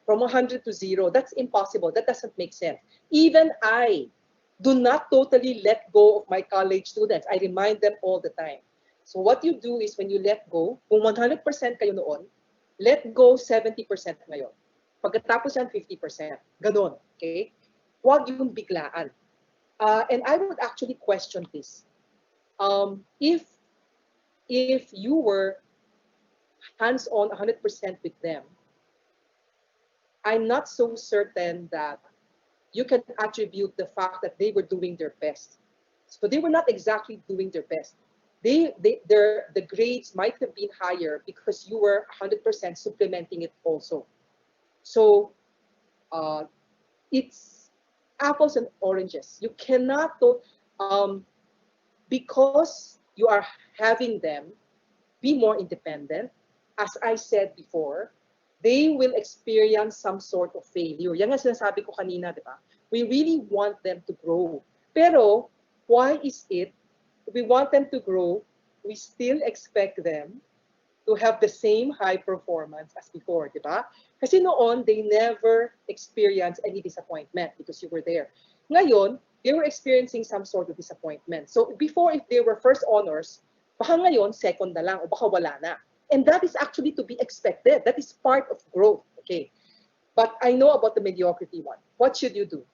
from 100 to 0. That's impossible. That doesn't make sense. Even I do not totally let go of my college students. I remind them all the time. So what you do is when you let go, kung 100% kayo noon, let go 70% ngayon. Pagkatapos yan, 50%. Ganon. Okay? Huwag yung biglaan. And I would actually question this. If you were hands-on 100% with them, I'm not so certain that you can attribute the fact that they were doing their best. So they were not exactly doing their best. The grades might have been higher because you were 100% supplementing it also. So uh, it's apples and oranges. You cannot, um, because you are having them be more independent, as I said before, they will experience some sort of failure. Yan nga sinasabi ko kanina, di ba? We really want them to grow. Pero, why is it we want them to grow, we still expect them to have the same high performance as before, di ba? Kasi noon, they never experienced any disappointment because you were there. Ngayon, they were experiencing some sort of disappointment. So before, if they were first honors, baka ngayon, second na lang o baka wala na. And that is actually to be expected. That is part of growth, okay? But I know about the mediocrity one. What should you do?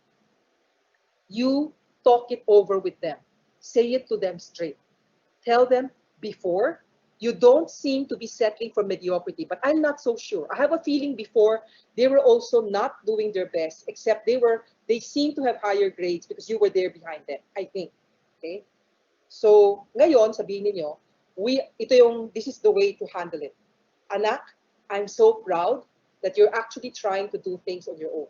You talk it over with them. Say it to them straight. Tell them before, you don't seem to be settling for mediocrity, but I'm not so sure. I have a feeling before they were also not doing their best, except they seem to have higher grades because you were there behind them, I think. Okay? So, ngayon, sabihin niyo, this is the way to handle it. Anak, I'm so proud that you're actually trying to do things on your own.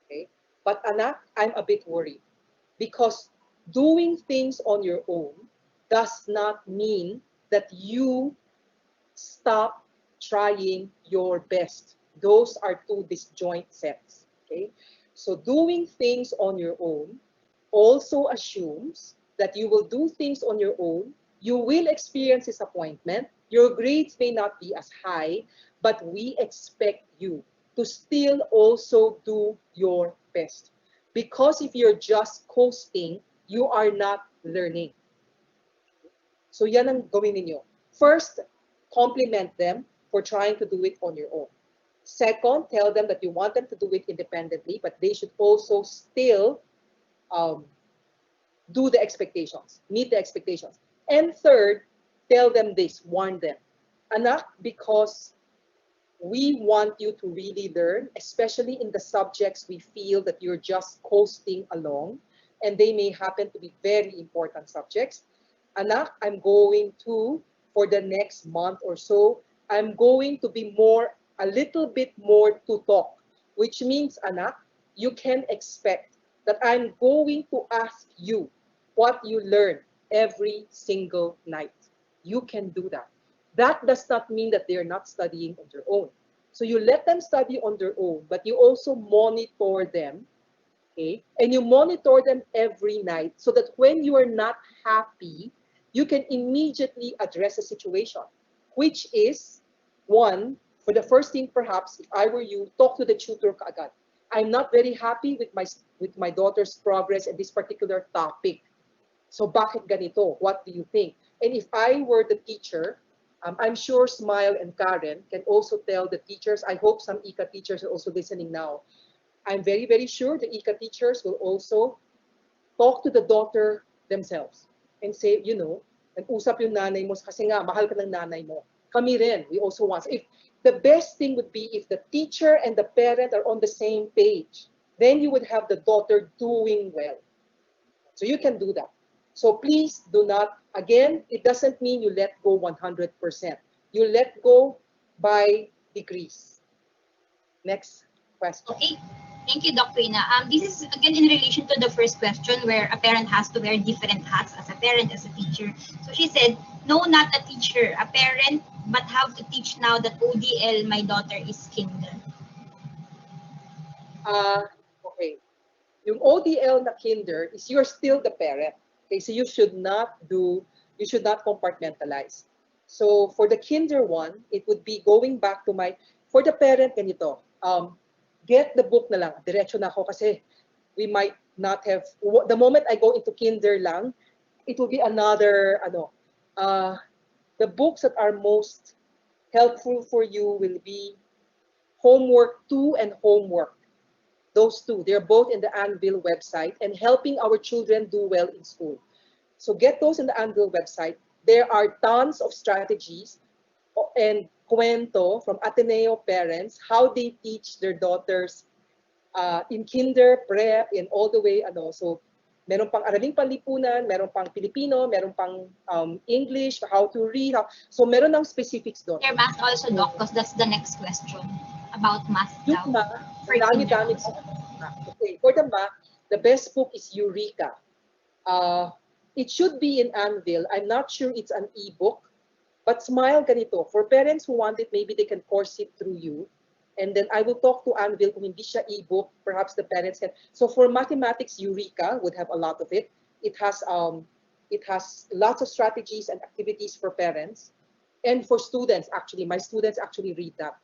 Okay? But anak, I'm a bit worried because doing things on your own does not mean that you stop trying your best. Those are two disjoint sets. Okay? So doing things on your own also assumes that you will do things on your own. You will experience disappointment. Your grades may not be as high, but we expect you to still also do your best. Because if you're just coasting, you are not learning. So yan ang gawin ninyo. First, compliment them for trying to do it on your own. Second, tell them that you want them to do it independently, but they should also still do the expectations, meet the expectations. And third, tell them this, warn them. Anak, because we want you to really learn, especially in the subjects we feel that you're just coasting along, and they may happen to be very important subjects. Anak, I'm going to, for the next month or so, I'm going to be a little bit more to talk, which means, anak, you can expect that I'm going to ask you what you learn every single night. You can do that. That does not mean that they're not studying on their own. So you let them study on their own, but you also monitor them, okay? And you monitor them every night so that when you are not happy, you can immediately address the situation, which is, one, for the first thing perhaps, if I were you, talk to the tutor kaagad. I'm not very happy with my daughter's progress in this particular topic. So bakit ganito? What do you think? And if I were the teacher, I'm sure Smile and Karen can also tell the teachers. I hope some ICA teachers are also listening now. I'm very, very sure the ICA teachers will also talk to the daughter themselves and say, nag-usap yung nanay mo kasi nga, mahal ka ng nanay mo. Kami rin, we also want. So if the best thing would be if the teacher and the parent are on the same page, then you would have the daughter doing well. So you can do that. So please do not, again, it doesn't mean you let go 100%. You let go by degrees. Next question. Okay. Thank you, Dr. Ina. This is again in relation to the first question where a parent has to wear different hats as a parent, as a teacher. So she said, no, not a teacher, a parent, but have to teach now that ODL, my daughter is kinder. Okay. Yung ODL na kinder is you're still the parent. Okay, so you should not compartmentalize. So for the kinder one, it would be going back to for the parent, ganito, get the book na lang, diretso na ako kasi we might not have, the moment I go into kinder lang, it will be another, the books that are most helpful for you will be Homework 2 and Homework. Those two, they're both in the Anvil website and helping our children do well in school. So get those in the Anvil website. There are tons of strategies and cuento from Ateneo parents, how they teach their daughters in kinder, prep, and all the way, so meron pang Araling Panlipunan, meron pang Filipino, meron pang English, how to read. So meron ng specifics doon. Your math also, Doc, because that's the next question about math Yung daw. math, For ang kinder dami-dami. also. Okay, for the math, the best book is Eureka. It should be in Anvil. I'm not sure it's an e-book, but Smile ganito. For parents who want it, maybe they can course it through you. And then I will talk to Anvil kung hindi siya e-book, perhaps the parents can. So for mathematics, Eureka would have a lot of it. It has lots of strategies and activities for parents and for students. Actually, my students actually read that.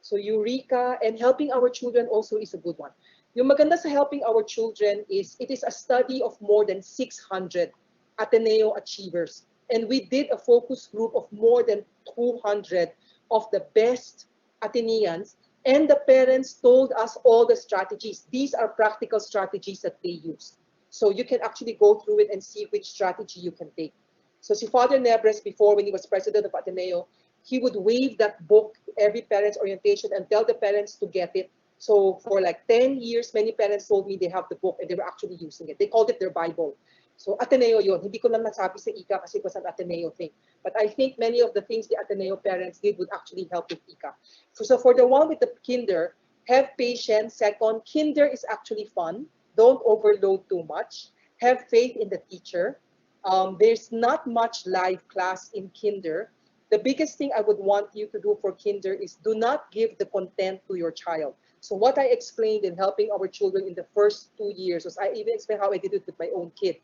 So Eureka and Helping Our Children also is a good one. Yung maganda sa Helping Our Children is it is a study of more than 600 Ateneo achievers. And we did a focus group of more than 200 of the best Ateneans. And the parents told us all the strategies. These are practical strategies that they use. So you can actually go through it and see which strategy you can take. So si Father Nebres, before when he was president of Ateneo, he would wave that book every parent's orientation and tell the parents to get it. So for like 10 years, many parents told me they have the book and they were actually using it. They called it their Bible. So Ateneo yun. Hindi ko lang nasabi sa Ika kasi it was an Ateneo thing. But I think many of the things the Ateneo parents did would actually help with Ika. So for the one with the kinder, have patience. Second, kinder is actually fun. Don't overload too much. Have faith in the teacher. There's not much live class in kinder. The biggest thing I would want you to do for kinder is do not give the content to your child. So what I explained in Helping Our Children in the first 2 years was I even explained how I did it with my own kid.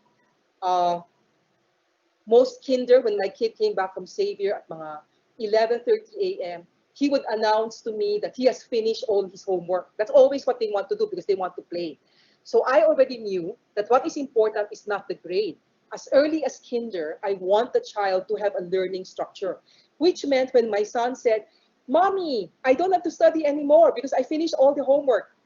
Most kinder, when my kid came back from Xavier at mga 11:30 a.m., he would announce to me that he has finished all his homework. That's always what they want to do because they want to play. So I already knew that what is important is not the grade. As early as kinder, I want the child to have a learning structure, which meant when my son said, Mommy, I don't have to study anymore because I finished all the homework.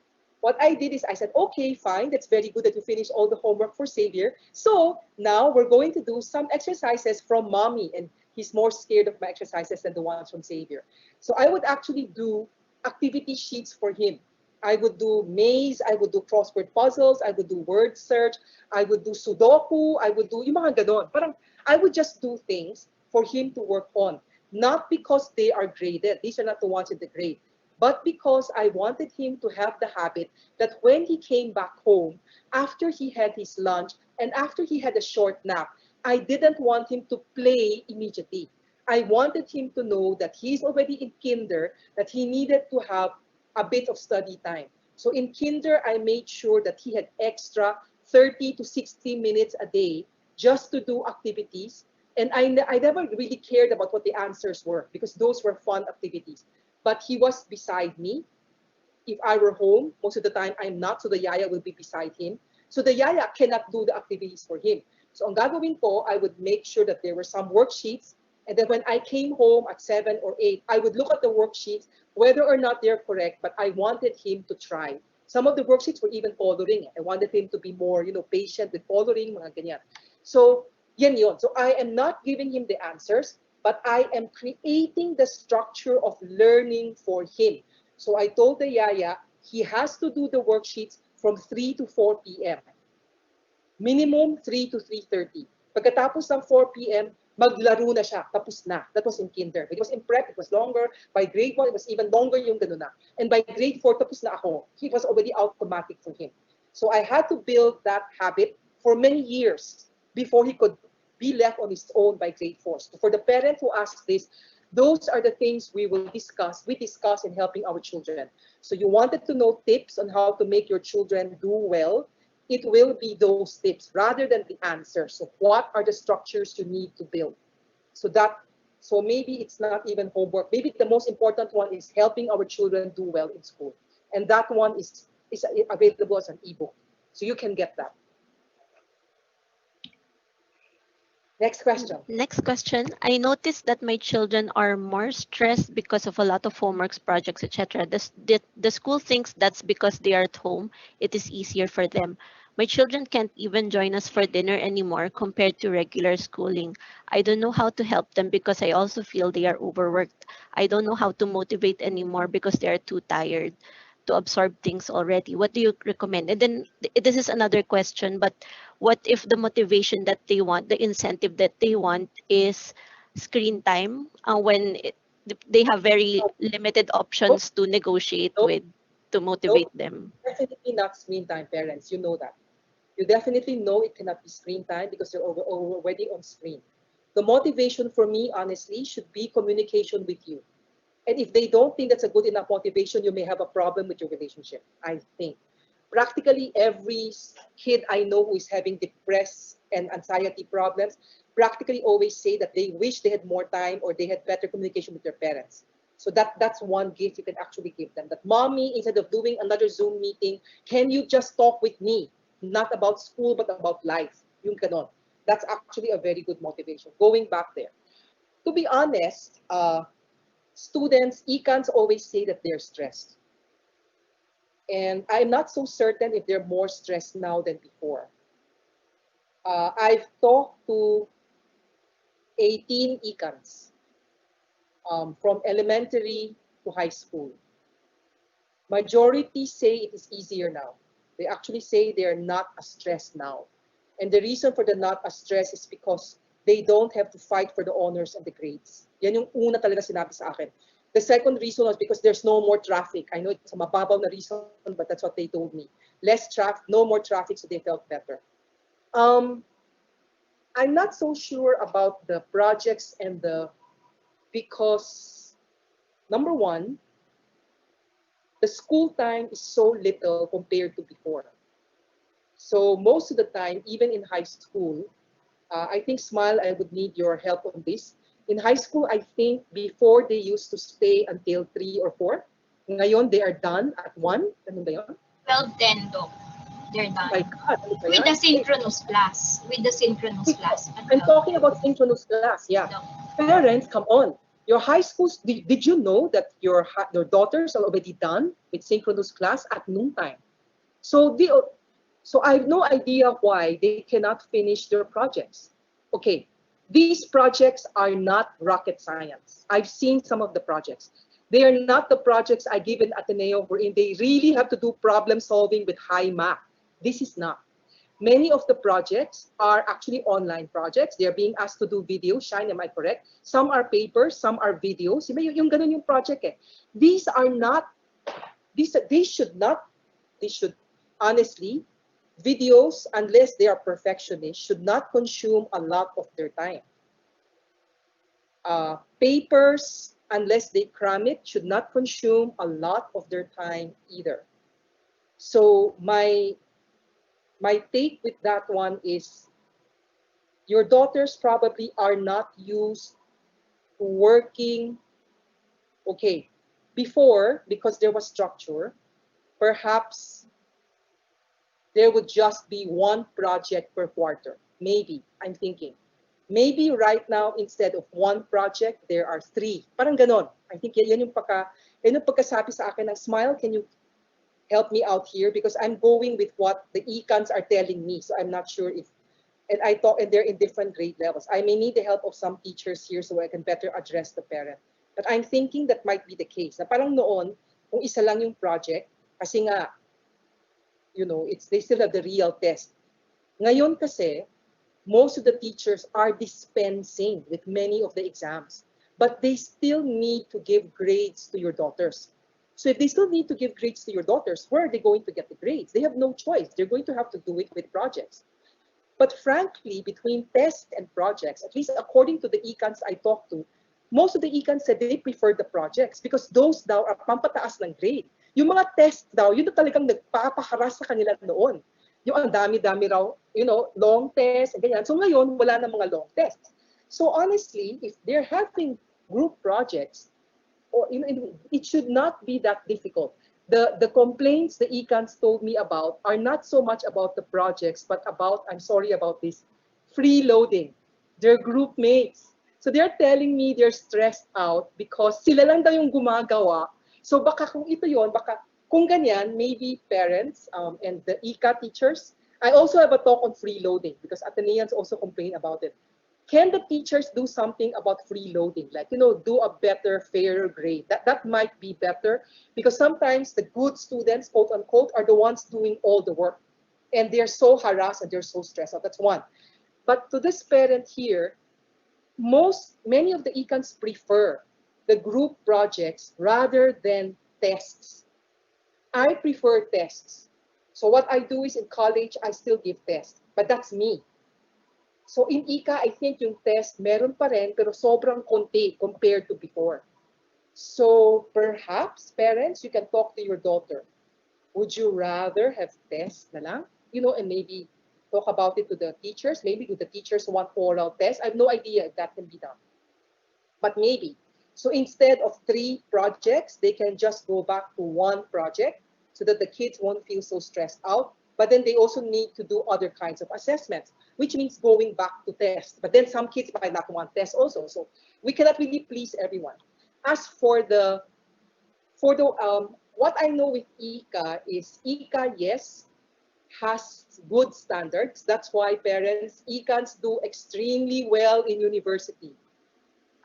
What I did is I said, okay, fine, that's very good that you finished all the homework for Xavier. So now we're going to do some exercises from Mommy. And he's more scared of my exercises than the ones from Xavier. So I would actually do activity sheets for him. I would do maze, I would do crossword puzzles, I would do word search, I would do Sudoku, I would do yung mga ganon. Parang I would just do things for him to work on. Not because they are graded. These are not the ones in the grade. But because I wanted him to have the habit that when he came back home, after he had his lunch and after he had a short nap, I didn't want him to play immediately. I wanted him to know that he's already in kinder, that he needed to have a bit of study time. So in kinder, I made sure that he had extra 30 to 60 minutes a day just to do activities. And I never really cared about what the answers were because those were fun activities. But he was beside me. If I were home, most of the time I'm not, so the yaya will be beside him. So the yaya cannot do the activities for him. So ang gagawin ko, I would make sure that there were some worksheets. And then when I came home at 7 or 8, I would look at the worksheets, whether or not they're correct, but I wanted him to try. Some of the worksheets were even coloring. I wanted him to be more, patient with coloring, mga ganyan. So, yan yun. So I am not giving him the answers, but I am creating the structure of learning for him. So I told the yaya, he has to do the worksheets from 3 to 4 p.m. Minimum 3 to 3:30. Pagkatapos ng 4 p.m., maglaro na siya, tapos na. That was in kinder. It was in prep, it was longer. By grade 1, it was even longer yung gano'n na. And by grade 4, tapos na ako. It was already automatic for him. So I had to build that habit for many years before he could be left on his own by grade 4. So for the parent who asks this, those are the things we discuss in helping our children. So you wanted to know tips on how to make your children do well, it will be those tips rather than the answers. So what are the structures you need to build? So maybe it's not even homework. Maybe the most important one is helping our children do well in school. And that one is available as an ebook. So you can get that. Next question. Next question. I noticed that my children are more stressed because of a lot of homeworks, projects, etc. The school thinks that's because they are at home. It is easier for them. My children can't even join us for dinner anymore compared to regular schooling. I don't know how to help them because I also feel they are overworked. I don't know how to motivate anymore because they are too tired to absorb things already. What do you recommend? And then this is another question, but what if the motivation that they want, the incentive that they want is screen time when they have very limited Nope, options to negotiate nope, with to motivate nope. them? Definitely not screen time, parents. You know that. You definitely know it cannot be screen time because you're already on screen. The motivation for me, honestly, should be communication with you. And if they don't think that's a good enough motivation, you may have a problem with your relationship, I think. Practically every kid I know who is having depressed and anxiety problems practically always say that they wish they had more time or they had better communication with their parents. So that's one gift you can actually give them. That mommy, instead of doing another Zoom meeting, can you just talk with me? Not about school, but about life. Yung ganon. That's actually a very good motivation. Going back there. To be honest, students, econs always say that they're stressed. And I'm not so certain if they're more stressed now than before. I've talked to 18 econs from elementary to high school. Majority say it is easier now. They actually say they're not as stressed now. And the reason for the not as stressed is because they don't have to fight for the honors and the grades. Yan yung una talaga sinabi sa akin. The second reason was because there's no more traffic. I know it's a mababaw na reason, but that's what they told me. Less traffic, no more traffic, so they felt better. Um, I'm not so sure about the projects and because number one, the school time is so little compared to before. So most of the time, even in high school, I think, Smile, I would need your help on this. In high school, I think before they used to stay until 3 or 4. Ngayon, they are done at 1. Ganun ba yun? Well, then, Doc, they're Oh my done. God, ano ba With yan? the synchronous class. With the synchronous class. I'm talking about synchronous class, yeah. Doc. Parents, come on. Your high schools, did you know that your daughters are already done with synchronous class at noontime? So so I have no idea why they cannot finish their projects. Okay, these projects are not rocket science. I've seen some of the projects. They are not the projects I give in Ateneo wherein they really have to do problem solving with high math. This is not. Many of the projects are actually online projects. They're being asked to do videos. Shine, am I correct? Some are papers, some are videos. Yung ganun yung project eh. These are not, they should, honestly, videos, unless they are perfectionists, should not consume a lot of their time. Papers, unless they cram it, should not consume a lot of their time either. So my take with that one is your daughters probably are not used to working. Okay, before, because there was structure, perhaps there would just be one project per quarter. Maybe, I'm thinking. Maybe right now, instead of one project, there are 3. Parang ganon. I think yan yung pagkasabi sa akin ng Smile, can you help me out here? Because I'm going with what the econs are telling me. So I'm not sure if, and they're in different grade levels. I may need the help of some teachers here so I can better address the parent. But I'm thinking that might be the case. Na parang noon, kung isa lang yung project, kasi nga, they still have the real test. Ngayon kasi, most of the teachers are dispensing with many of the exams, but they still need to give grades to your daughters. So if they still need to give grades to your daughters, where are they going to get the grades? They have no choice. They're going to have to do it with projects. But frankly, between tests and projects, at least according to the econs I talked to, most of the econs said they prefer the projects because those daw are pampataas ng grade. Yung mga test daw, yun na talagang nagpapaharas sa kanila noon. Yung ang dami-dami raw, long test, and ganyan. So ngayon, wala na mga long tests. So honestly, if they're having group projects, or it should not be that difficult. The complaints the econs told me about are not so much about the projects, but about, I'm sorry about this, freeloading. Their group mates. So they're telling me they're stressed out because sila lang daw yung gumagawa. So baka kung ito yon, baka kung ganyan, maybe parents and the ECA teachers. I also have a talk on freeloading because Ateneans also complain about it. Can the teachers do something about freeloading? Like, do a better, fairer grade. That might be better because sometimes the good students, quote unquote, are the ones doing all the work. And they're so harassed and they're so stressed out. That's one. But to this parent here, many of the econs prefer the group projects rather than tests. I prefer tests. So what I do is in college, I still give tests. But that's me. So in ICA, I think yung test meron pa rin pero sobrang konti compared to before. So perhaps parents, you can talk to your daughter. Would you rather have tests na lang? And maybe talk about it to the teachers. Maybe do the teachers want oral tests? I have no idea if that can be done. But maybe. So instead of 3 projects, they can just go back to 1 project so that the kids won't feel so stressed out. But then they also need to do other kinds of assessments, which means going back to tests. But then some kids might not want tests also. So we cannot really please everyone. As for what I know with ICA is ICA, yes, has good standards. That's why parents, econs do extremely well in university.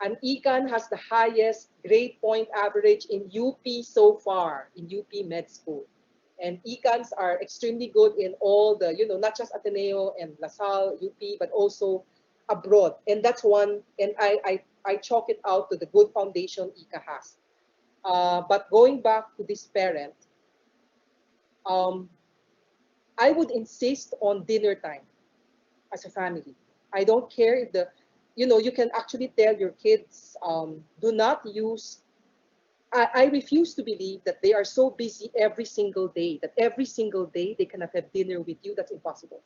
And econ has the highest grade point average in UP so far, in UP Med School. And econs are extremely good in all the, not just Ateneo and LaSalle, UP, but also abroad. And that's one, and I chalk it out to the good foundation ICA has. But going back to this parent, I would insist on dinner time as a family. I don't care if you can actually tell your kids, do not use, I refuse to believe that they are so busy every single day, that every single day they cannot have dinner with you. That's impossible.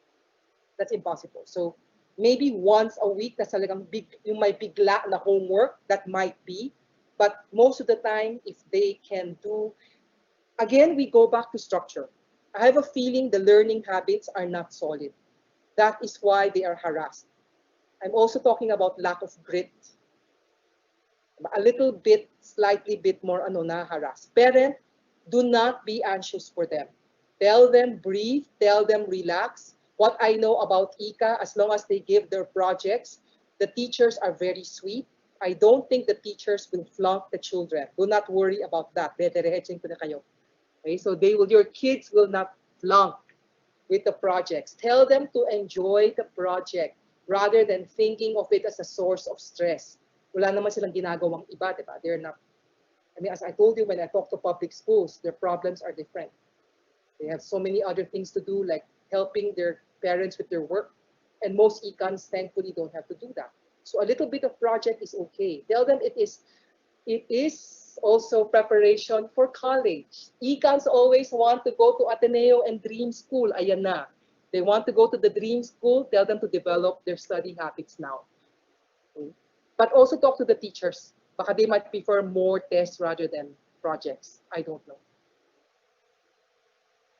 That's impossible. So maybe once a week, that's talagang yung may bigla na homework, that might be. But most of the time, if they can do, again, we go back to structure. I have a feeling the learning habits are not solid. That is why they are harassed. I'm also talking about lack of grit. A little bit, slightly bit more harass. Parent, do not be anxious for them. Tell them breathe, tell them relax. What I know about ICA, as long as they give their projects, the teachers are very sweet. I don't think the teachers will flunk the children. Do not worry about that. Okay, so your kids will not flunk with the projects. Tell them to enjoy the project rather than thinking of it as a source of stress. Wala naman silang ginagawang iba, diba? They're not, as I told you, when I talk to public schools, their problems are different. They have so many other things to do, like helping their parents with their work. And most econs, thankfully, don't have to do that. So a little bit of project is okay. Tell them it is also preparation for college. Econs always want to go to Ateneo and Dream School. Ayan na. They want to go to the Dream School. Tell them to develop their study habits now. Okay. But also talk to the teachers. Baka they might prefer more tests rather than projects. I don't know.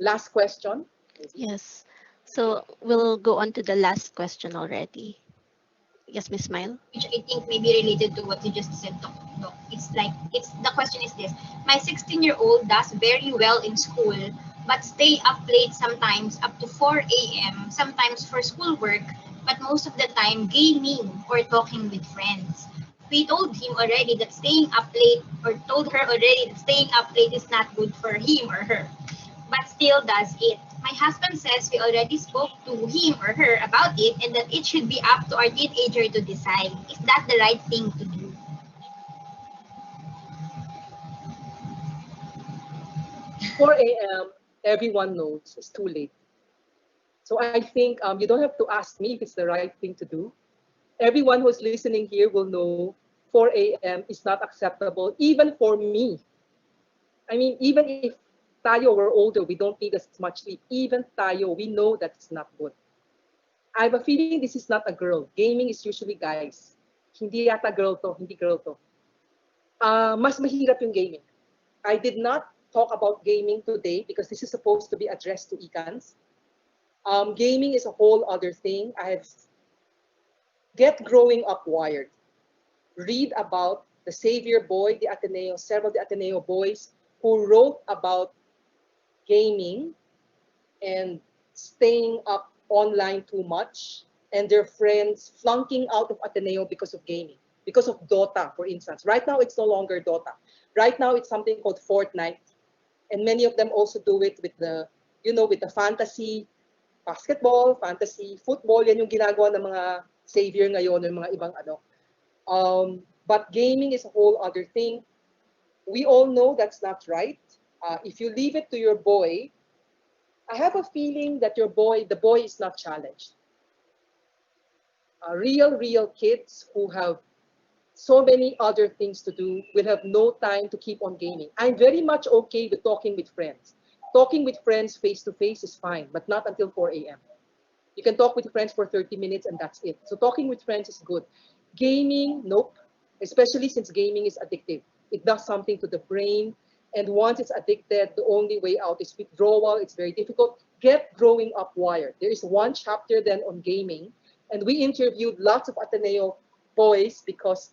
Last question. Yes. So we'll go on to the last question already. Yes, Miss Smile. Which I think may be related to what you just said, Doc. The question is this: my 16-year-old does very well in school, but stay up late sometimes up to 4 a.m. sometimes for schoolwork, but most of the time gaming or talking with friends. We told him already that staying up late, or told her already that staying up late is not good for him or her, but still does it. My husband says we already spoke to him or her about it and that it should be up to our teenager to decide. Is that the right thing to do? 4 a.m., everyone knows it's too late. So I think you don't have to ask me if it's the right thing to do. Everyone who's listening here will know 4 a.m. is not acceptable, even for me. I mean, even if tayo were older, we don't need as much sleep. Even tayo, we know that it's not good. I have a feeling this is not a girl. Gaming is usually guys. Hindi yata girl to, hindi girl to. Mas mahirap yung gaming. I did not talk about gaming today because this is supposed to be addressed to Icans. Gaming is a whole other thing. I have get growing up wired. Read about the Savior Boy, the Ateneo, several of the Ateneo boys who wrote about gaming and staying up online too much, and their friends flunking out of Ateneo because of gaming, because of Dota, for instance. Right now, it's no longer Dota. Right now, it's something called Fortnite, and many of them also do it with the, with the fantasy basketball, fantasy football. Yan yung ginagawa ng mga savior ngayon, ng mga ibang ano. But gaming is a whole other thing. We all know that's not right. If you leave it to your boy, I have a feeling that the boy is not challenged. Real kids who have so many other things to do will have no time to keep on gaming. I'm very much okay with talking with friends. Talking with friends face to face is fine, but not until 4 a.m. You can talk with friends for 30 minutes and that's it. So talking with friends is good. Gaming, nope. Especially since gaming is addictive. It does something to the brain. And once it's addicted, the only way out is withdrawal. It's very difficult. Get growing up wired. There is one chapter then on gaming. And we interviewed lots of Ateneo boys because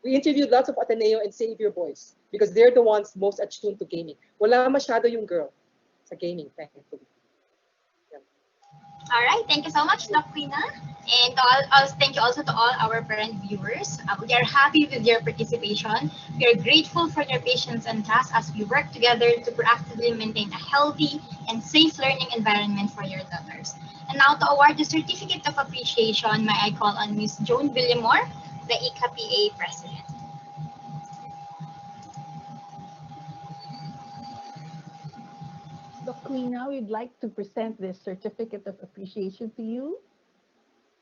we interviewed lots of Ateneo and Savior boys because they're the ones most attuned to gaming. Wala masyado yung girl sa gaming, thankfully. All right, thank you so much, Doc Quina. And thank you also to all our parent viewers. We are happy with your participation. We are grateful for your patience and trust as we work together to proactively maintain a healthy and safe learning environment for your daughters. And now to award the Certificate of Appreciation, may I call on Ms. Joan Villamor, the ICAPA President. Doc we'd like to present this certificate of appreciation to you.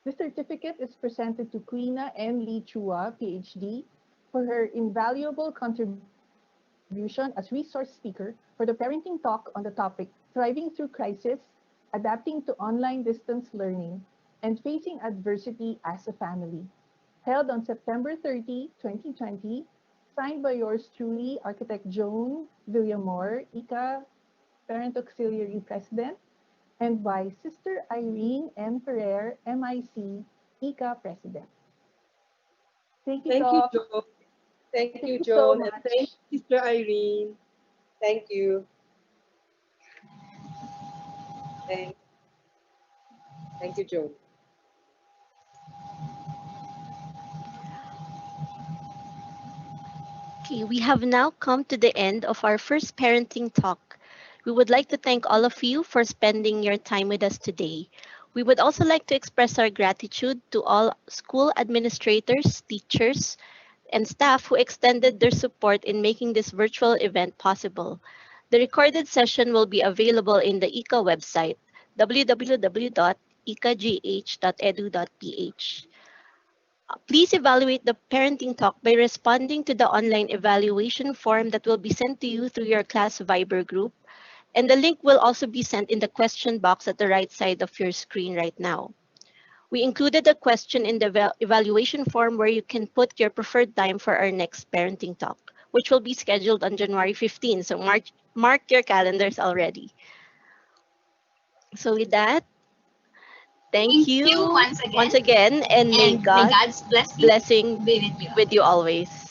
This certificate is presented to Queena M. Lee Chua, PhD, for her invaluable contribution as resource speaker for the parenting talk on the topic Thriving Through Crisis, Adapting to Online Distance Learning, and Facing Adversity as a Family, held on September 30, 2020, signed by yours truly, Architect Joan Villamor, ICA Parent Auxiliary President, and by Sister Irene M. Ferrer, MIC, ICA President. Thank you, Thank you, Doc. Joan. Thank Thank you, you so Joan. And thank much. you, Sister Irene. Thank you. Thank, thank you, Joan. Okay, we have now come to the end of our first parenting talk. We would like to thank all of you for spending your time with us today. We would also like to express our gratitude to all school administrators, teachers, and staff who extended their support in making this virtual event possible. The recorded session will be available in the ICA website, www.icagh.edu.ph. Please evaluate the parenting talk by responding to the online evaluation form that will be sent to you through your class Viber group, and the link will also be sent in the question box at the right side of your screen right now. We included a question in the evaluation form where you can put your preferred time for our next parenting talk, which will be scheduled on January 15. So mark your calendars already. So with that, thank Thank you you once once again, again, and may and may God's God's blessing blessing be with you. with you always.